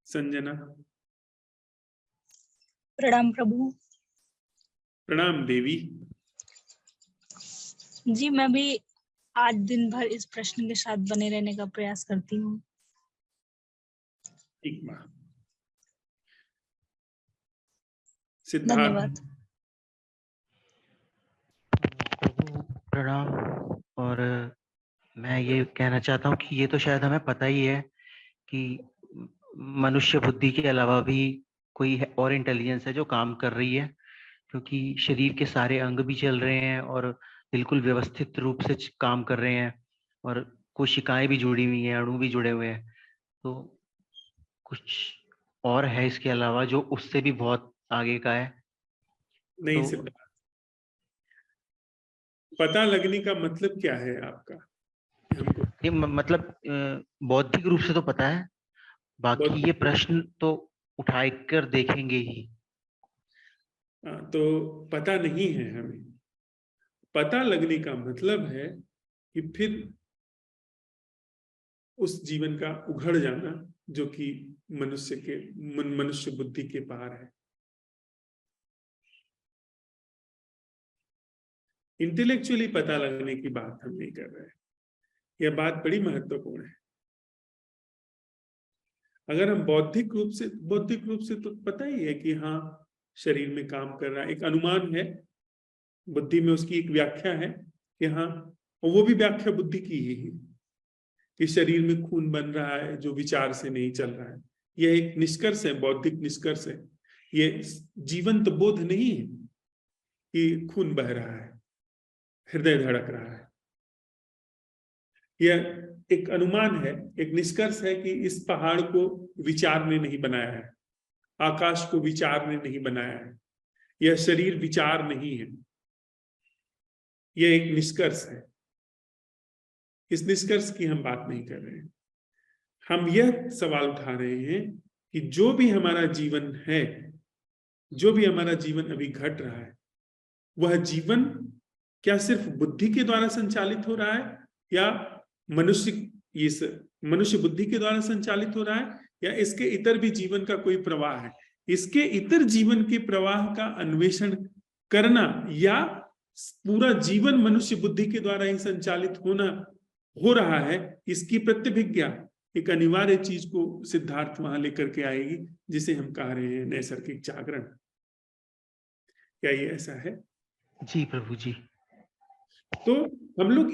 संजना, प्रणाम प्रभु। प्रणाम देवी। जी मैं भी आज दिन भर इस प्रश्न के साथ बने रहने का प्रयास करती हूँ। ठीक माँ। सिद्धार्थ, धन्यवाद। प्रभु प्रणाम। और मैं ये कहना चाहता हूँ कि ये तो शायद हमें पता ही है कि मनुष्य बुद्धि के अलावा भी कोई और इंटेलिजेंस है जो काम कर रही है, क्योंकि शरीर के सारे अंग भी चल रहे हैं और बिल्कुल व्यवस्थित रूप से काम कर रहे हैं और कोशिकाएं भी जुड़ी हुई हैं, अणु भी जुड़े हुए हैं। तो कुछ और है इसके अलावा जो उससे भी बहुत आगे का है? नहीं तो सिद्धार्थ, पता लगने का मतलब क्या है आपका? हमको ये मतलब बौद्धिक रूप से तो पता है, बाकी ये प्रश्न तो उठाकर देखेंगे ही। तो पता नहीं है हमें। पता लगने का मतलब है कि फिर उस जीवन का उघड़ जाना जो कि मनुष्य बुद्धि के पार है। इंटेलेक्चुअली पता लगने की बात हम नहीं कर रहे हैं। यह बात बड़ी महत्वपूर्ण है। अगर हम बौद्धिक रूप से तो पता ही है कि हाँ शरीर में काम कर रहा है, एक अनुमान है बुद्धि में, उसकी एक व्याख्या है कि हाँ, और वो भी व्याख्या बुद्धि की ही है कि शरीर में खून बन रहा है जो विचार से नहीं चल रहा है। यह एक निष्कर्ष है, बौद्धिक निष्कर्ष है। ये जीवंत बोध नहीं है कि खून बह रहा है, हृदय धड़क रहा है। यह एक अनुमान है, एक निष्कर्ष है कि इस पहाड़ को विचार ने नहीं बनाया है, आकाश को विचार ने नहीं बनाया है, यह शरीर विचार नहीं है, यह एक निष्कर्ष है। इस निष्कर्ष की हम बात नहीं कर रहे हैं। हम यह सवाल उठा रहे हैं कि जो भी हमारा जीवन है, जो भी हमारा जीवन अभी घट रहा है, वह जीवन क्या सिर्फ बुद्धि के द्वारा संचालित हो रहा है, या मनुष्य बुद्धि के द्वारा संचालित हो रहा है, या इसके इतर भी जीवन का कोई प्रवाह है। इसके इतर जीवन के प्रवाह का अन्वेषण करना, या पूरा जीवन मनुष्य बुद्धि के द्वारा ही संचालित हो रहा है, इसकी प्रतिभिज्ञा एक अनिवार्य चीज को सिद्धार्थ वहां लेकर के आएगी, जिसे हम कह रहे हैं नैसर्गिक जागरण। क्या ये ऐसा है? जी प्रभु जी। तो हम लोग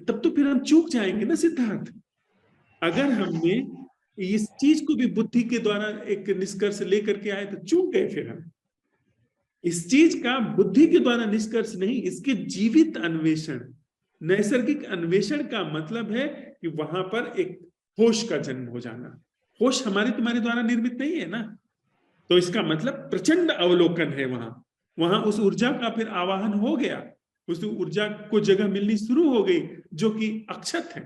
तब तो फिर हम चूक जाएंगे ना सिद्धार्थ, अगर हमने इस चीज को भी बुद्धि के द्वारा एक निष्कर्ष लेकर के आए तो चूक गए। फिर हम इस चीज का बुद्धि के द्वारा निष्कर्ष नहीं, इसके जीवित अन्वेषण, नैसर्गिक अन्वेषण का मतलब है कि वहां पर एक होश का जन्म हो जाना। होश हमारे तुम्हारे द्वारा निर्मित नहीं है ना, तो इसका मतलब प्रचंड अवलोकन है वहां उस ऊर्जा का फिर आवाहन हो गया, उस ऊर्जा को जगह मिलनी शुरू हो गई जो कि अक्षत है।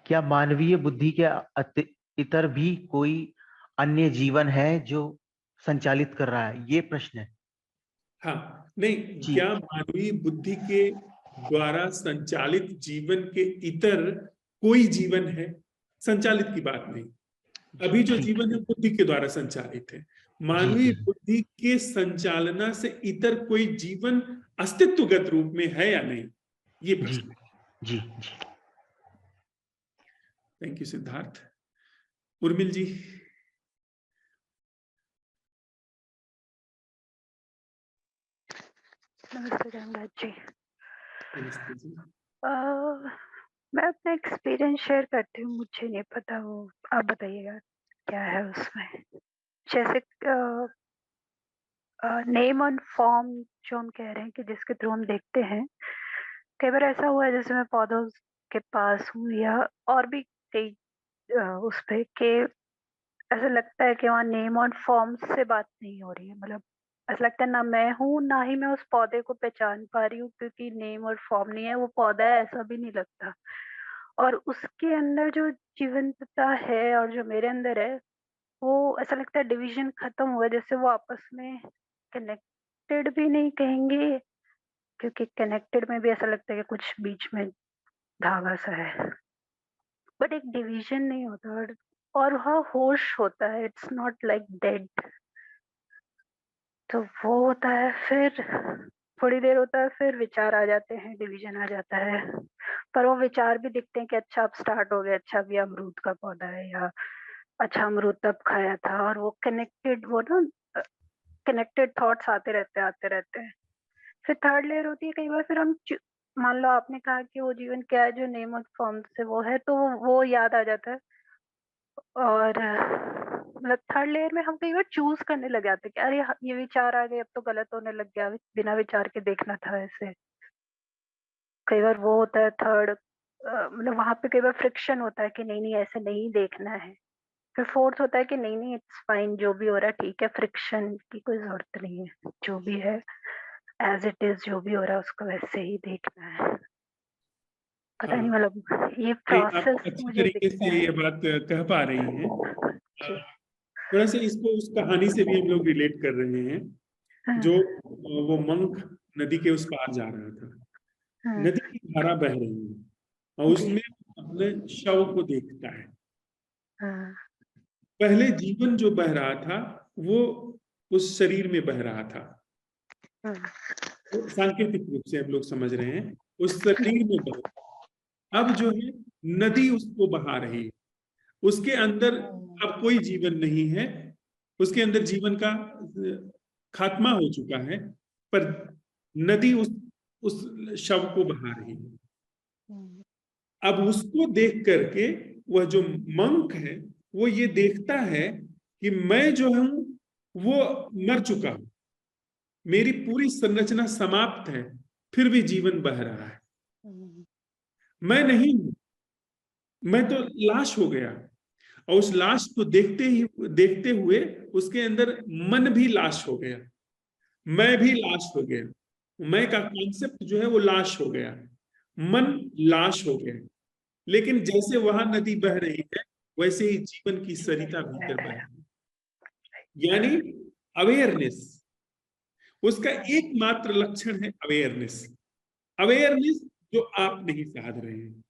क्या मानवीय बुद्धि के इतर भी कोई अन्य जीवन है जो संचालित कर रहा है, ये प्रश्न है। हाँ, नहीं, क्या मानवीय बुद्धि के द्वारा संचालित जीवन के इतर कोई जीवन है? संचालित की बात नहीं, अभी जो जीवन है बुद्धि के द्वारा संचालित है। मानवीय बुद्धि के संचालना से इतर कोई जीवन अस्तित्वगत रूप में है या नहीं, ये प्रश्न। जी। Thank you Siddharth. उर्मिल जी। नमस्ते धर्मराज जी। नमस्ते जी। मैं अपना एक्सपीरियंस शेयर करती हूँ, मुझे नहीं पता, वो आप बताइएगा क्या है उसमें। जैसे नेम ऑन फॉर्म जो हम कह रहे हैं कि जिसके थ्रू हम देखते हैं, कई बार ऐसा हुआ है जैसे मैं पौधों के पास हूँ या और भी कई उस पे के ऐसा लगता है कि वहाँ नेम ऑन फॉर्म से बात नहीं हो रही है। मतलब ऐसा लगता है ना मैं हूँ, ना ही मैं उस पौधे को पहचान पा रही हूँ, क्योंकि नेम और फॉर्म नहीं है, वो पौधा है ऐसा भी नहीं लगता। और उसके अंदर जो जीवंतता है और जो मेरे अंदर है, वो ऐसा लगता है डिवीजन खत्म हुआ, जैसे वो आपस में कनेक्टेड भी नहीं कहेंगे, क्योंकि कनेक्टेड में भी ऐसा लगता है कि कुछ बीच में धागा सा है, बट एक डिवीजन नहीं होता। और वहाँ होश होता है, इट्स नॉट लाइक डेड। तो वो होता है, फिर थोड़ी देर होता है, फिर विचार आ जाते हैं, डिवीजन आ जाता है। पर वो विचार भी दिखते हैं कि अच्छा अब स्टार्ट हो गया, अच्छा अभी अमरूद का पौधा है, या अच्छा अमरूद तब खाया था। और वो कनेक्टेड, वो ना कनेक्टेड थॉट्स आते रहते हैं। फिर थर्ड लेयर होती है, कई बार फिर हम मान लो आपने कहा कि वो जीवन क्या है जो नेम और फॉर्म से वो है, तो वो याद आ जाता है। और मतलब थर्ड लेयर में हम कई बार चूज करने लग जाते हैं कि अरे ये विचार आ गए, अब तो गलत होने लग गया, बिना विचार के देखना था ऐसे। कई बार वो होता है थर्ड, मतलब वहां पे कई बार फ्रिक्शन होता है कि नहीं ऐसे नहीं देखना है। फिर फोर्थ होता है कि नहीं इट्स फाइन, जो भी हो रहा है ठीक है, फ्रिक्शन की कोई जरूरत नहीं है, जो भी है एज इट इज, जो भी हो रहा है उसको वैसे ही देखना है। पता नहीं, मतलब ये प्रोसेस अच्छी मुझे तरीके दिखता से है। ये बात कह पा रही हैं। थोड़ा सा इसको उस कहानी से भी हम लोग रिलेट कर रहे हैं जो वो मंक नदी के उस पार जा रहा था। नदी की धारा बह रही है और उसमें अपने शव को देखता है। पहले जीवन जो बह रहा था वो उस शरीर में बह रहा था, तो सांकेतिक रूप से हम लोग समझ रहे हैं उस शरीर में बह। अब जो है नदी उसको बहा रही है, उसके अंदर अब कोई जीवन नहीं है, उसके अंदर जीवन का खात्मा हो चुका है, पर नदी उस शव को बहा रही है। अब उसको देख करके वह जो मंक है वो ये देखता है कि मैं जो हूं वो मर चुका हूं, मेरी पूरी संरचना समाप्त है, फिर भी जीवन बह रहा है। मैं नहीं हूं, मैं तो लाश हो गया। और उस लाश को देखते हुए उसके अंदर मन भी लाश हो गया, मैं भी लाश हो गया। मैं का कॉन्सेप्ट जो है वो लाश हो गया, मन लाश हो गया। लेकिन जैसे वहां नदी बह रही है वैसे ही जीवन की सरिता भीतर बह रही है, यानी अवेयरनेस। उसका एकमात्र लक्षण है अवेयरनेस। अवेयरनेस जो आप नहीं साध रहे हैं,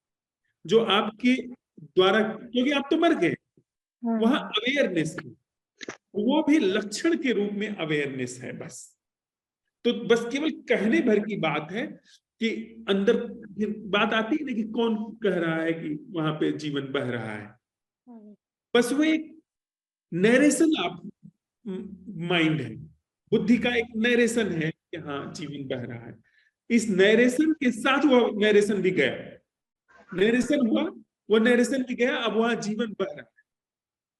जो आपके द्वारा, क्योंकि आप तो मर गए, वहां अवेयरनेस है, वो भी लक्षण के रूप में अवेयरनेस है बस। तो बस केवल कहने भर की बात है कि अंदर फिर बात आती है ना कि कौन कह रहा है कि वहां पे जीवन बह रहा है। बस वो एक नरेशन आप माइंड है, बुद्धि का एक नरेशन है कि हाँ जीवन बह रहा है। इस नरेशन के साथ वो नरेशन भी गया, नरेशन हुआ, वो नरेशन भी गया, अब वहां जीवन बह रहा है।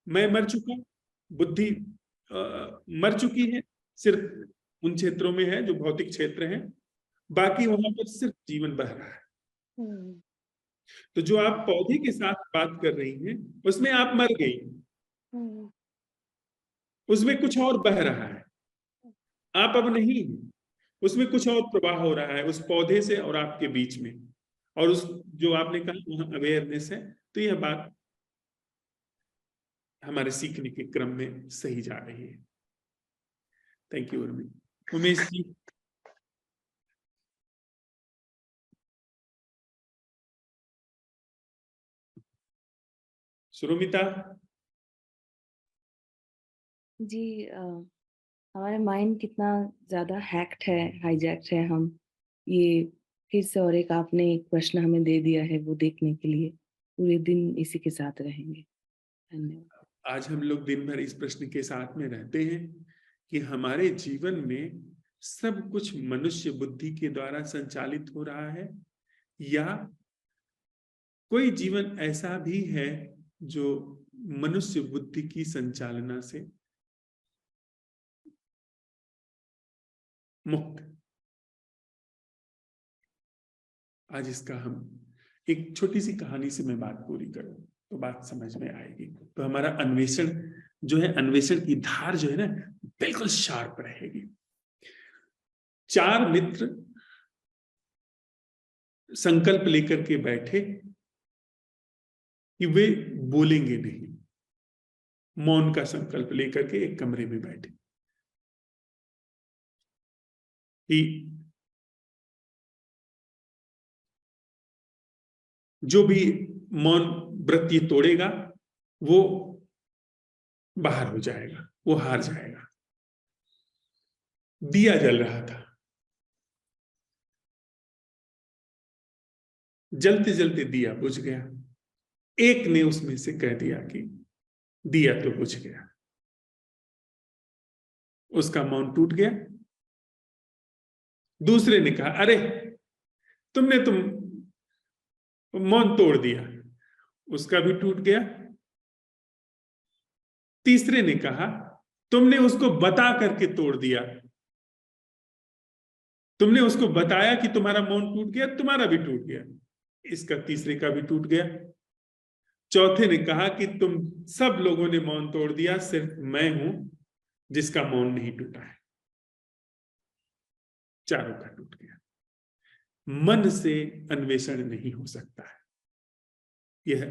मैं मर चुका, बुद्धि मर चुकी है, सिर्फ उन क्षेत्रों में है जो भौतिक क्षेत्र है, बाकी वहां पर सिर्फ जीवन बह रहा है। तो जो आप पौधे के साथ बात कर रही हैं उसमें आप मर गई, उसमें कुछ और बह रहा है, आप अब नहीं, उसमें कुछ और प्रवाह हो रहा है उस पौधे से और आपके बीच में, और उस जो आपने कहा वहां अवेयरनेस है। तो यह बात हमारे सीखने के क्रम में सही जा रही है। Thank you Umesh ji. सुरुमिता जी, हमारे माइंड कितना ज्यादा हैक्ड है, हाईजैक्ड है। हम ये फिर से और एक आपने एक प्रश्न हमें दे दिया है वो देखने के लिए, पूरे दिन इसी के साथ रहेंगे। धन्यवाद। आज हम लोग दिन भर इस प्रश्न के साथ में रहते हैं कि हमारे जीवन में सब कुछ मनुष्य बुद्धि के द्वारा संचालित हो रहा है, या कोई जीवन ऐसा भी है जो मनुष्य बुद्धि की संचालना से मुक्त। आज इसका हम एक छोटी सी कहानी से मैं बात पूरी करूं तो बात समझ में आएगी। तो हमारा अन्वेषण जो है, अन्वेषण की धार जो है ना, बिल्कुल शार्प रहेगी। 4 मित्र संकल्प लेकर के बैठे कि वे बोलेंगे नहीं, मौन का संकल्प लेकर के एक कमरे में बैठे कि जो भी मौन व्रत ये तोड़ेगा वो बाहर हो जाएगा, वो हार जाएगा। दिया जल रहा था, जलते जलते दिया बुझ गया। एक ने उसमें से कह दिया कि दिया तो बुझ गया, उसका मौन टूट गया। दूसरे ने कहा अरे तुमने मौन तोड़ दिया, उसका भी टूट गया। तीसरे ने कहा तुमने उसको बता करके तोड़ दिया, तुमने उसको बताया कि तुम्हारा मौन टूट गया, तुम्हारा भी टूट गया, इसका तीसरे का भी टूट गया। चौथे ने कहा कि तुम सब लोगों ने मौन तोड़ दिया, सिर्फ मैं हूं जिसका मौन नहीं टूटा है। चारों का टूट गया। मन से अन्वेषण नहीं हो सकता है। यह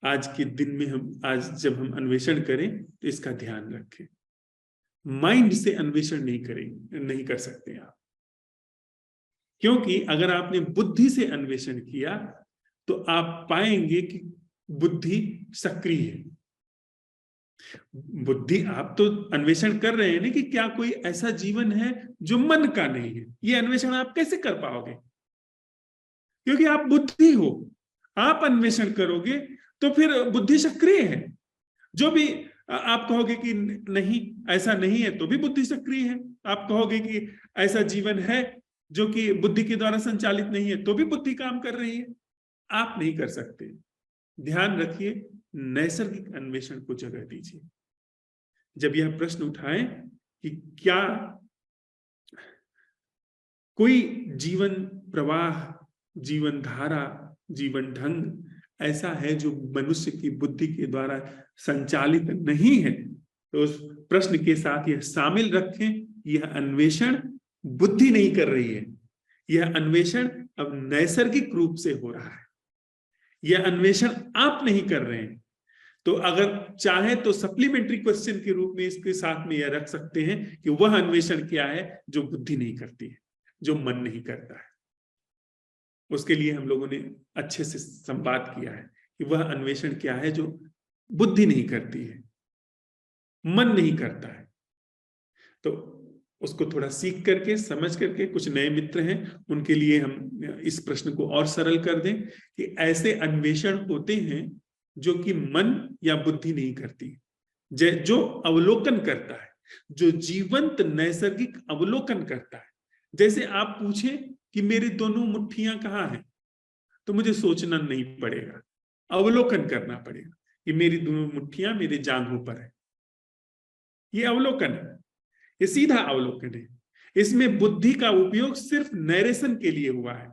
आज के दिन में आज जब हम अन्वेषण करें तो इसका ध्यान रखें। माइंड से अन्वेषण नहीं कर सकते आप, क्योंकि अगर आपने बुद्धि से अन्वेषण किया तो आप पाएंगे कि बुद्धि सक्रिय है। बुद्धि, आप तो अन्वेषण कर रहे हैं ना कि क्या कोई ऐसा जीवन है जो मन का नहीं है। ये अन्वेषण आप कैसे कर पाओगे? क्योंकि आप बुद्धि हो। आप अन्वेषण करोगे तो फिर बुद्धि सक्रिय है। जो भी आप कहोगे कि नहीं ऐसा नहीं है तो भी बुद्धि सक्रिय है। आप कहोगे कि ऐसा जीवन है जो कि बुद्धि के द्वारा संचालित नहीं है तो भी बुद्धि काम कर रही है। आप नहीं कर सकते। ध्यान रखिए, नैसर्गिक अन्वेषण को जगह दीजिए। जब यह प्रश्न उठाएं कि क्या कोई जीवन प्रवाह, जीवन धारा, जीवन ढंग ऐसा है जो मनुष्य की बुद्धि के द्वारा संचालित नहीं है, तो उस प्रश्न के साथ यह शामिल रखें, यह अन्वेषण बुद्धि नहीं कर रही है। यह अन्वेषण अब नैसर्गिक रूप से हो रहा है। यह अन्वेषण आप नहीं कर रहे हैं। तो अगर चाहे तो सप्लीमेंट्री क्वेश्चन के रूप में इसके साथ में यह रख सकते हैं कि वह अन्वेषण क्या है जो बुद्धि नहीं करती है, जो मन नहीं करता है। उसके लिए हम लोगों ने अच्छे से संवाद किया है कि वह अन्वेषण क्या है जो बुद्धि नहीं करती है, मन नहीं करता है। तो उसको थोड़ा सीख करके, समझ करके, कुछ नए मित्र हैं उनके लिए हम इस प्रश्न को और सरल कर दें कि ऐसे अन्वेषण होते हैं जो कि मन या बुद्धि नहीं करती, जो अवलोकन करता है, जो जीवंत नैसर्गिक अवलोकन करता है। जैसे आप पूछें कि मेरी दोनों मुट्ठियां कहाँ हैं, तो मुझे सोचना नहीं पड़ेगा, अवलोकन करना पड़ेगा कि मेरी दोनों मुट्ठियां मेरे जांघों पर है। ये अवलोकन है, ये सीधा अवलोकन है। इसमें बुद्धि का उपयोग सिर्फ नरेशन के लिए हुआ है,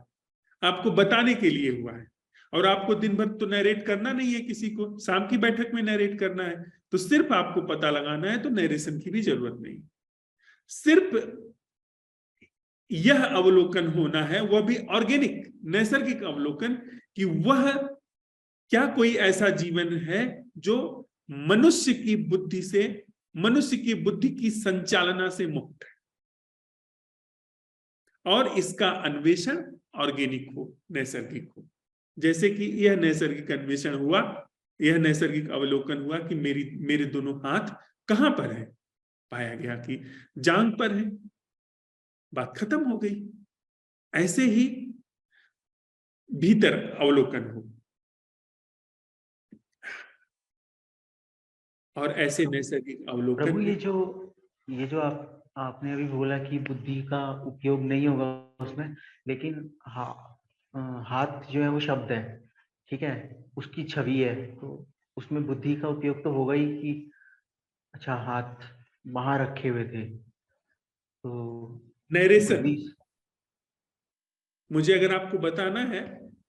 आपको बताने के लिए हुआ है। और आपको दिन भर तो नरेट करना नहीं है, किसी को शाम की बैठक में नरेट करना है, तो सिर्फ आपको पता लगाना है, तो नरेशन की भी जरूरत नहीं। सिर्फ यह अवलोकन होना है, वह भी ऑर्गेनिक नैसर्गिक अवलोकन, कि वह क्या कोई ऐसा जीवन है जो मनुष्य की बुद्धि से, मनुष्य की बुद्धि की संचालना से मुक्त है, और इसका अन्वेषण ऑर्गेनिक हो, नैसर्गिक हो। जैसे कि यह नैसर्गिक अन्वेषण हुआ, यह नैसर्गिक अवलोकन हुआ कि मेरे दोनों हाथ कहां पर है, पाया गया कि जांघ पर है, बात खत्म हो गई। ऐसे ही भीतर अवलोकन हो, और ऐसे नैसर्गिक अवलोकन। प्रभु, ये जो आपने अभी बोला कि बुद्धि का उपयोग नहीं होगा उसमें, लेकिन हाथ जो है वो शब्द है, ठीक है, उसकी छवि है, तो उसमें बुद्धि का उपयोग तो होगा ही कि अच्छा हाथ वहां रखे हुए थे, तो नरेशन, मुझे अगर आपको बताना है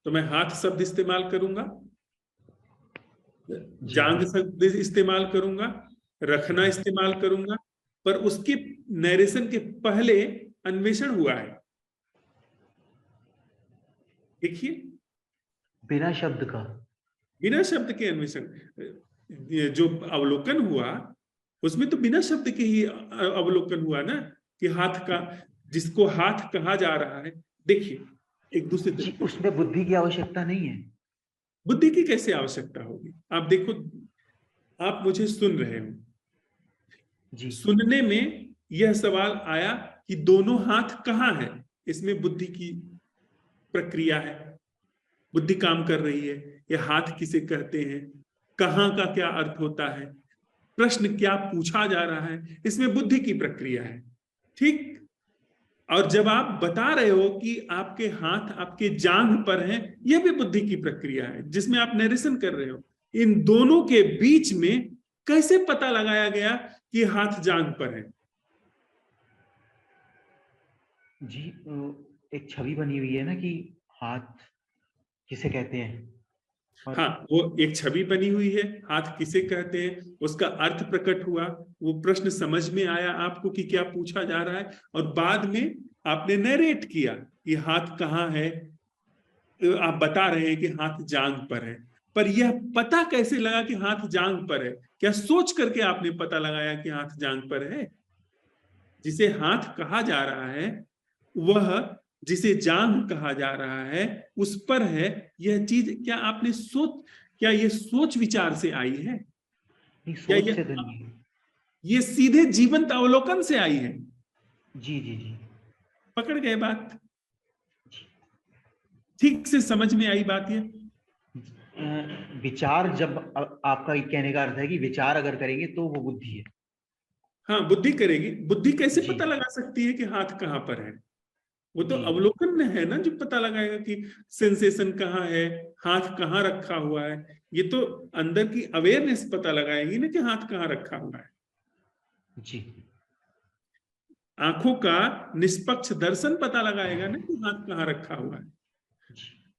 तो मैं हाथ शब्द इस्तेमाल करूंगा, जांघ शब्द इस्तेमाल करूंगा, रखना इस्तेमाल करूंगा, पर उसके नरेशन के पहले अन्वेषण हुआ है। देखिए, बिना शब्द का, बिना शब्द के अन्वेषण, जो अवलोकन हुआ उसमें तो बिना शब्द के ही अवलोकन हुआ ना, कि हाथ का, जिसको हाथ कहा जा रहा है। देखिए, एक दूसरे, उसमें बुद्धि की आवश्यकता नहीं है। बुद्धि की कैसे आवश्यकता होगी? आप देखो, आप मुझे सुन रहे हो जी, सुनने में यह सवाल आया कि दोनों हाथ कहाँ है, इसमें बुद्धि की प्रक्रिया है, बुद्धि काम कर रही है। ये हाथ किसे कहते हैं, कहाँ का क्या अर्थ होता है, प्रश्न क्या पूछा जा रहा है, इसमें बुद्धि की प्रक्रिया है, ठीक। और जब आप बता रहे हो कि आपके हाथ आपके जांघ पर हैं, यह भी बुद्धि की प्रक्रिया है जिसमें आप नरेशन कर रहे हो। इन दोनों के बीच में कैसे पता लगाया गया कि हाथ जांघ पर है? जी, एक छवि बनी हुई है ना कि हाथ किसे कहते हैं। हाँ, वो एक छवि बनी हुई है, हाथ किसे कहते हैं, उसका अर्थ प्रकट हुआ, वो प्रश्न समझ में आया आपको कि क्या पूछा जा रहा है, और बाद में आपने नरेट किया कि हाथ कहाँ है। आप बता रहे हैं कि हाथ जांघ पर है, पर यह पता कैसे लगा कि हाथ जांघ पर है? क्या सोच करके आपने पता लगाया कि हाथ जांघ पर है? जिसे हाथ कहा जा रहा है, वह जिसे जांघ कहा जा रहा है, उस पर है यह चीज। क्या आपने क्या ये सोच विचार से आई है? क्या ये सीधे जीवंत अवलोकन से आई है? जी जी जी, पकड़ गए बात? ठीक से समझ में आई बात? ये विचार, जब आपका कहने का अर्थ है कि विचार अगर करेंगे तो वो बुद्धि है। हाँ, बुद्धि करेगी। बुद्धि कैसे पता लगा सकती है कि हाथ कहाँ पर है? वो तो अवलोकन में है ना जो पता लगाएगा कि सेंसेशन कहाँ है, हाथ कहाँ रखा हुआ है। ये तो अंदर की अवेयरनेस पता लगाएगी ना कि हाथ कहाँ रखा हुआ है। जी, आंखों का निष्पक्ष दर्शन पता लगाएगा ना कि हाथ कहाँ रखा हुआ है।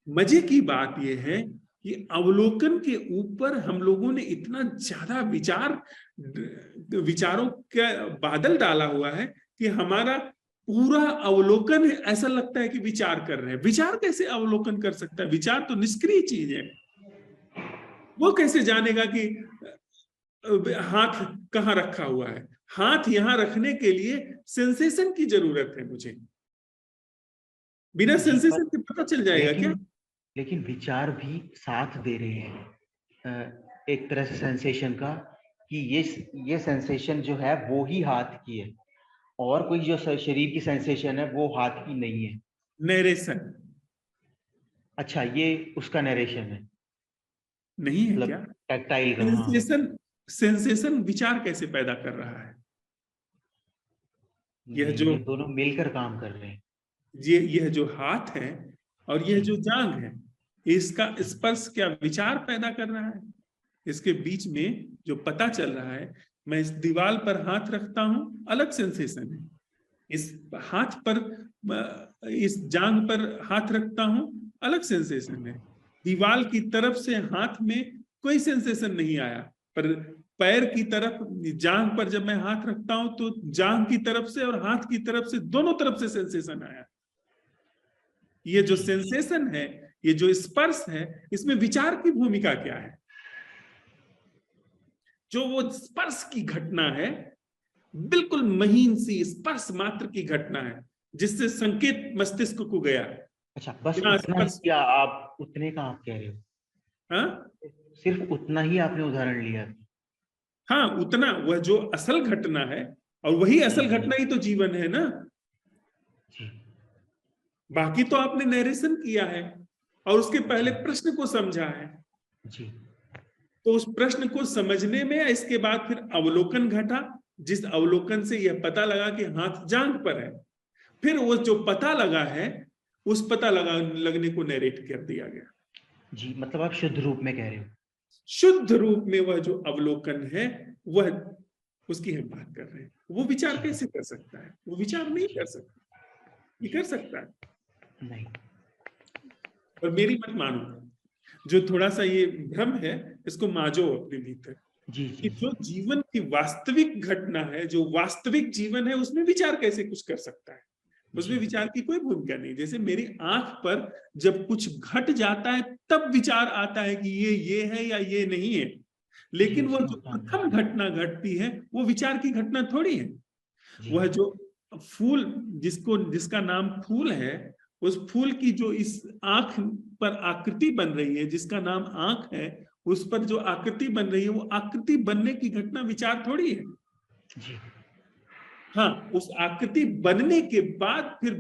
मजे की बात यह है कि अवलोकन के ऊपर हम लोगों ने इतना ज्यादा विचारों का बादल डाला हुआ है कि हमारा पूरा अवलोकन है, ऐसा लगता है कि विचार कर रहे हैं। विचार कैसे अवलोकन कर सकता है? विचार तो निष्क्रिय चीज है। वो कैसे जानेगा कि हाथ कहाँ रखा हुआ है? हाथ यहां रखने के लिए सेंसेशन की जरूरत है मुझे। बिना सेंसेशन के पता चल जाएगा क्या? लेकिन विचार भी साथ दे रहे हैं एक तरह से सेंसेशन का, कि ये सेंसेशन जो है वो ही हाथ की है, और कोई जो शरीर की सेंसेशन है वो हाथ की नहीं है। नरेशन। अच्छा, ये उसका नरेशन है, नहीं है मतलब क्या? टैक्टाइल का। हाँ, सेंसेशन विचार कैसे पैदा कर रहा है? यह जो ये दोनों मिलकर काम कर रहे हैं। यह जो हाथ है और यह जो जांघ है, इसका स्पर्श क्या विचार पैदा कर रहा है? इसके बीच में जो पता चल रहा है, मैं इस दीवार पर हाथ रखता हूं, अलग सेंसेशन है। इस हाथ पर, इस जांघ पर हाथ रखता हूं, अलग सेंसेशन है। दीवार की तरफ से हाथ में कोई सेंसेशन नहीं आया, पर पैर की तरफ, जांघ पर जब मैं हाथ रखता हूं तो जांघ की तरफ से और हाथ की तरफ से, दोनों तरफ से सेंसेशन आया। ये जो सेंसेशन है, ये जो स्पर्श है, इसमें विचार की भूमिका क्या है? जो वो स्पर्श की घटना है, बिल्कुल महीन सी स्पर्श मात्र की घटना है, जिससे संकेत मस्तिष्क को गया। अच्छा, बस बिना उतना ही, स्पर्श, क्या आप उतने का आप कह रहे हो? हाँ सिर्फ उतना ही आपने उदाहरण लिया? हाँ, उतना, वह जो असल घटना है, और वही असल जी, घटना ही तो जीवन है ना। जी, बाकी तो आपने नरेशन किया है और उसके पहले जी, प्रश्न को समझा है। जी, तो उस प्रश्न को समझने में, इसके बाद फिर अवलोकन घटा, जिस अवलोकन से यह पता लगा कि हाथ जांघ पर है। फिर वो जो पता लगा है, उस पता लगने को नरेट कर दिया गया। जी, मतलब आप शुद्ध रूप में कह रहे हो? शुद्ध रूप में वह जो अवलोकन है, वह, उसकी हम बात कर रहे हैं। वो विचार जी, कैसे कर सकता है? वो विचार नहीं जी, कर सकता। ये कर सकता है? नहीं। और मेरी मत मानो, जो थोड़ा सा ये भ्रम है, इसको माजो अपने भीतर, जी, कि जी, जो जीवन की वास्तविक घटना है, जो वास्तविक जीवन है, उसमें विचार कैसे कुछ कर सकता है? उसमें जी, विचार की कोई भूमिका नहीं। जैसे मेरी आंख पर जब कुछ घट जाता है, तब विचार आता है कि ये है या ये नहीं है। जी, लेकिन वह उसमें जो उतना नहीं। प्रथम घटना घटती है, वो विचार की घटना थोड़ी है। जी, वह जो फूल, जिसका नाम फूल है, उस फूल की जो इस आंख पर आकृति बन रही है, जिसका नाम आंख है, उस पर जो आकृति बन रही है, वो आकृति बनने की घटना विचार थोड़ी है। जी, हाँ, उस आकृति बनने के बाद फिर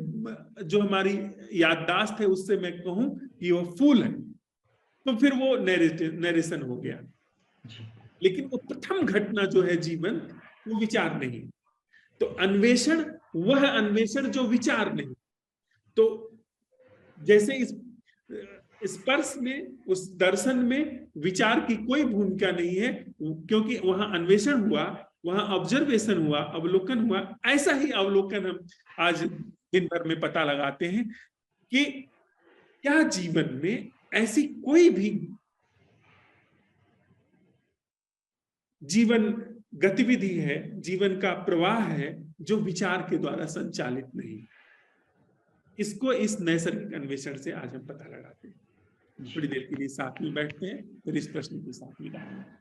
जो हमारी याददाश्त है, उससे मैं कहूं कि वो फूल है, तो फिर वो नरेशन हो गया। जी, लेकिन वो प्रथम घटना जो है जीवन, वो विचार नहीं। तो अन्वेषण, वह अन्वेषण जो विचार नहीं। तो जैसे इस स्पर्श में, उस दर्शन में विचार की कोई भूमिका नहीं है, क्योंकि वहां अन्वेषण हुआ, वहां ऑब्जर्वेशन हुआ, अवलोकन हुआ। ऐसा ही अवलोकन हम आज दिन भर में पता लगाते हैं कि क्या जीवन में ऐसी कोई भी जीवन गतिविधि है, जीवन का प्रवाह है, जो विचार के द्वारा संचालित नहीं। इसको इस नैसर्गिक अन्वेषण से आज हम पता लगाते हैं। थोड़ी देर के लिए साथ में बैठते हैं, फिर इस प्रश्न के साथ मिलाएंगे।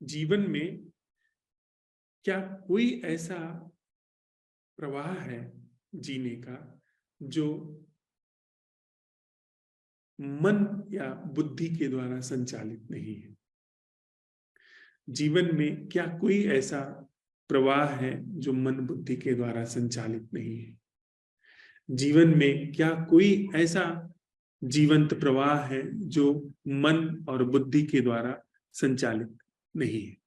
जीवन में क्या कोई ऐसा प्रवाह है जीने का जो मन या बुद्धि के द्वारा संचालित नहीं है? जीवन में क्या कोई ऐसा प्रवाह है जो मन बुद्धि के द्वारा संचालित नहीं है? जीवन में क्या कोई ऐसा जीवंत प्रवाह है जो मन और बुद्धि के द्वारा संचालित नहीं है?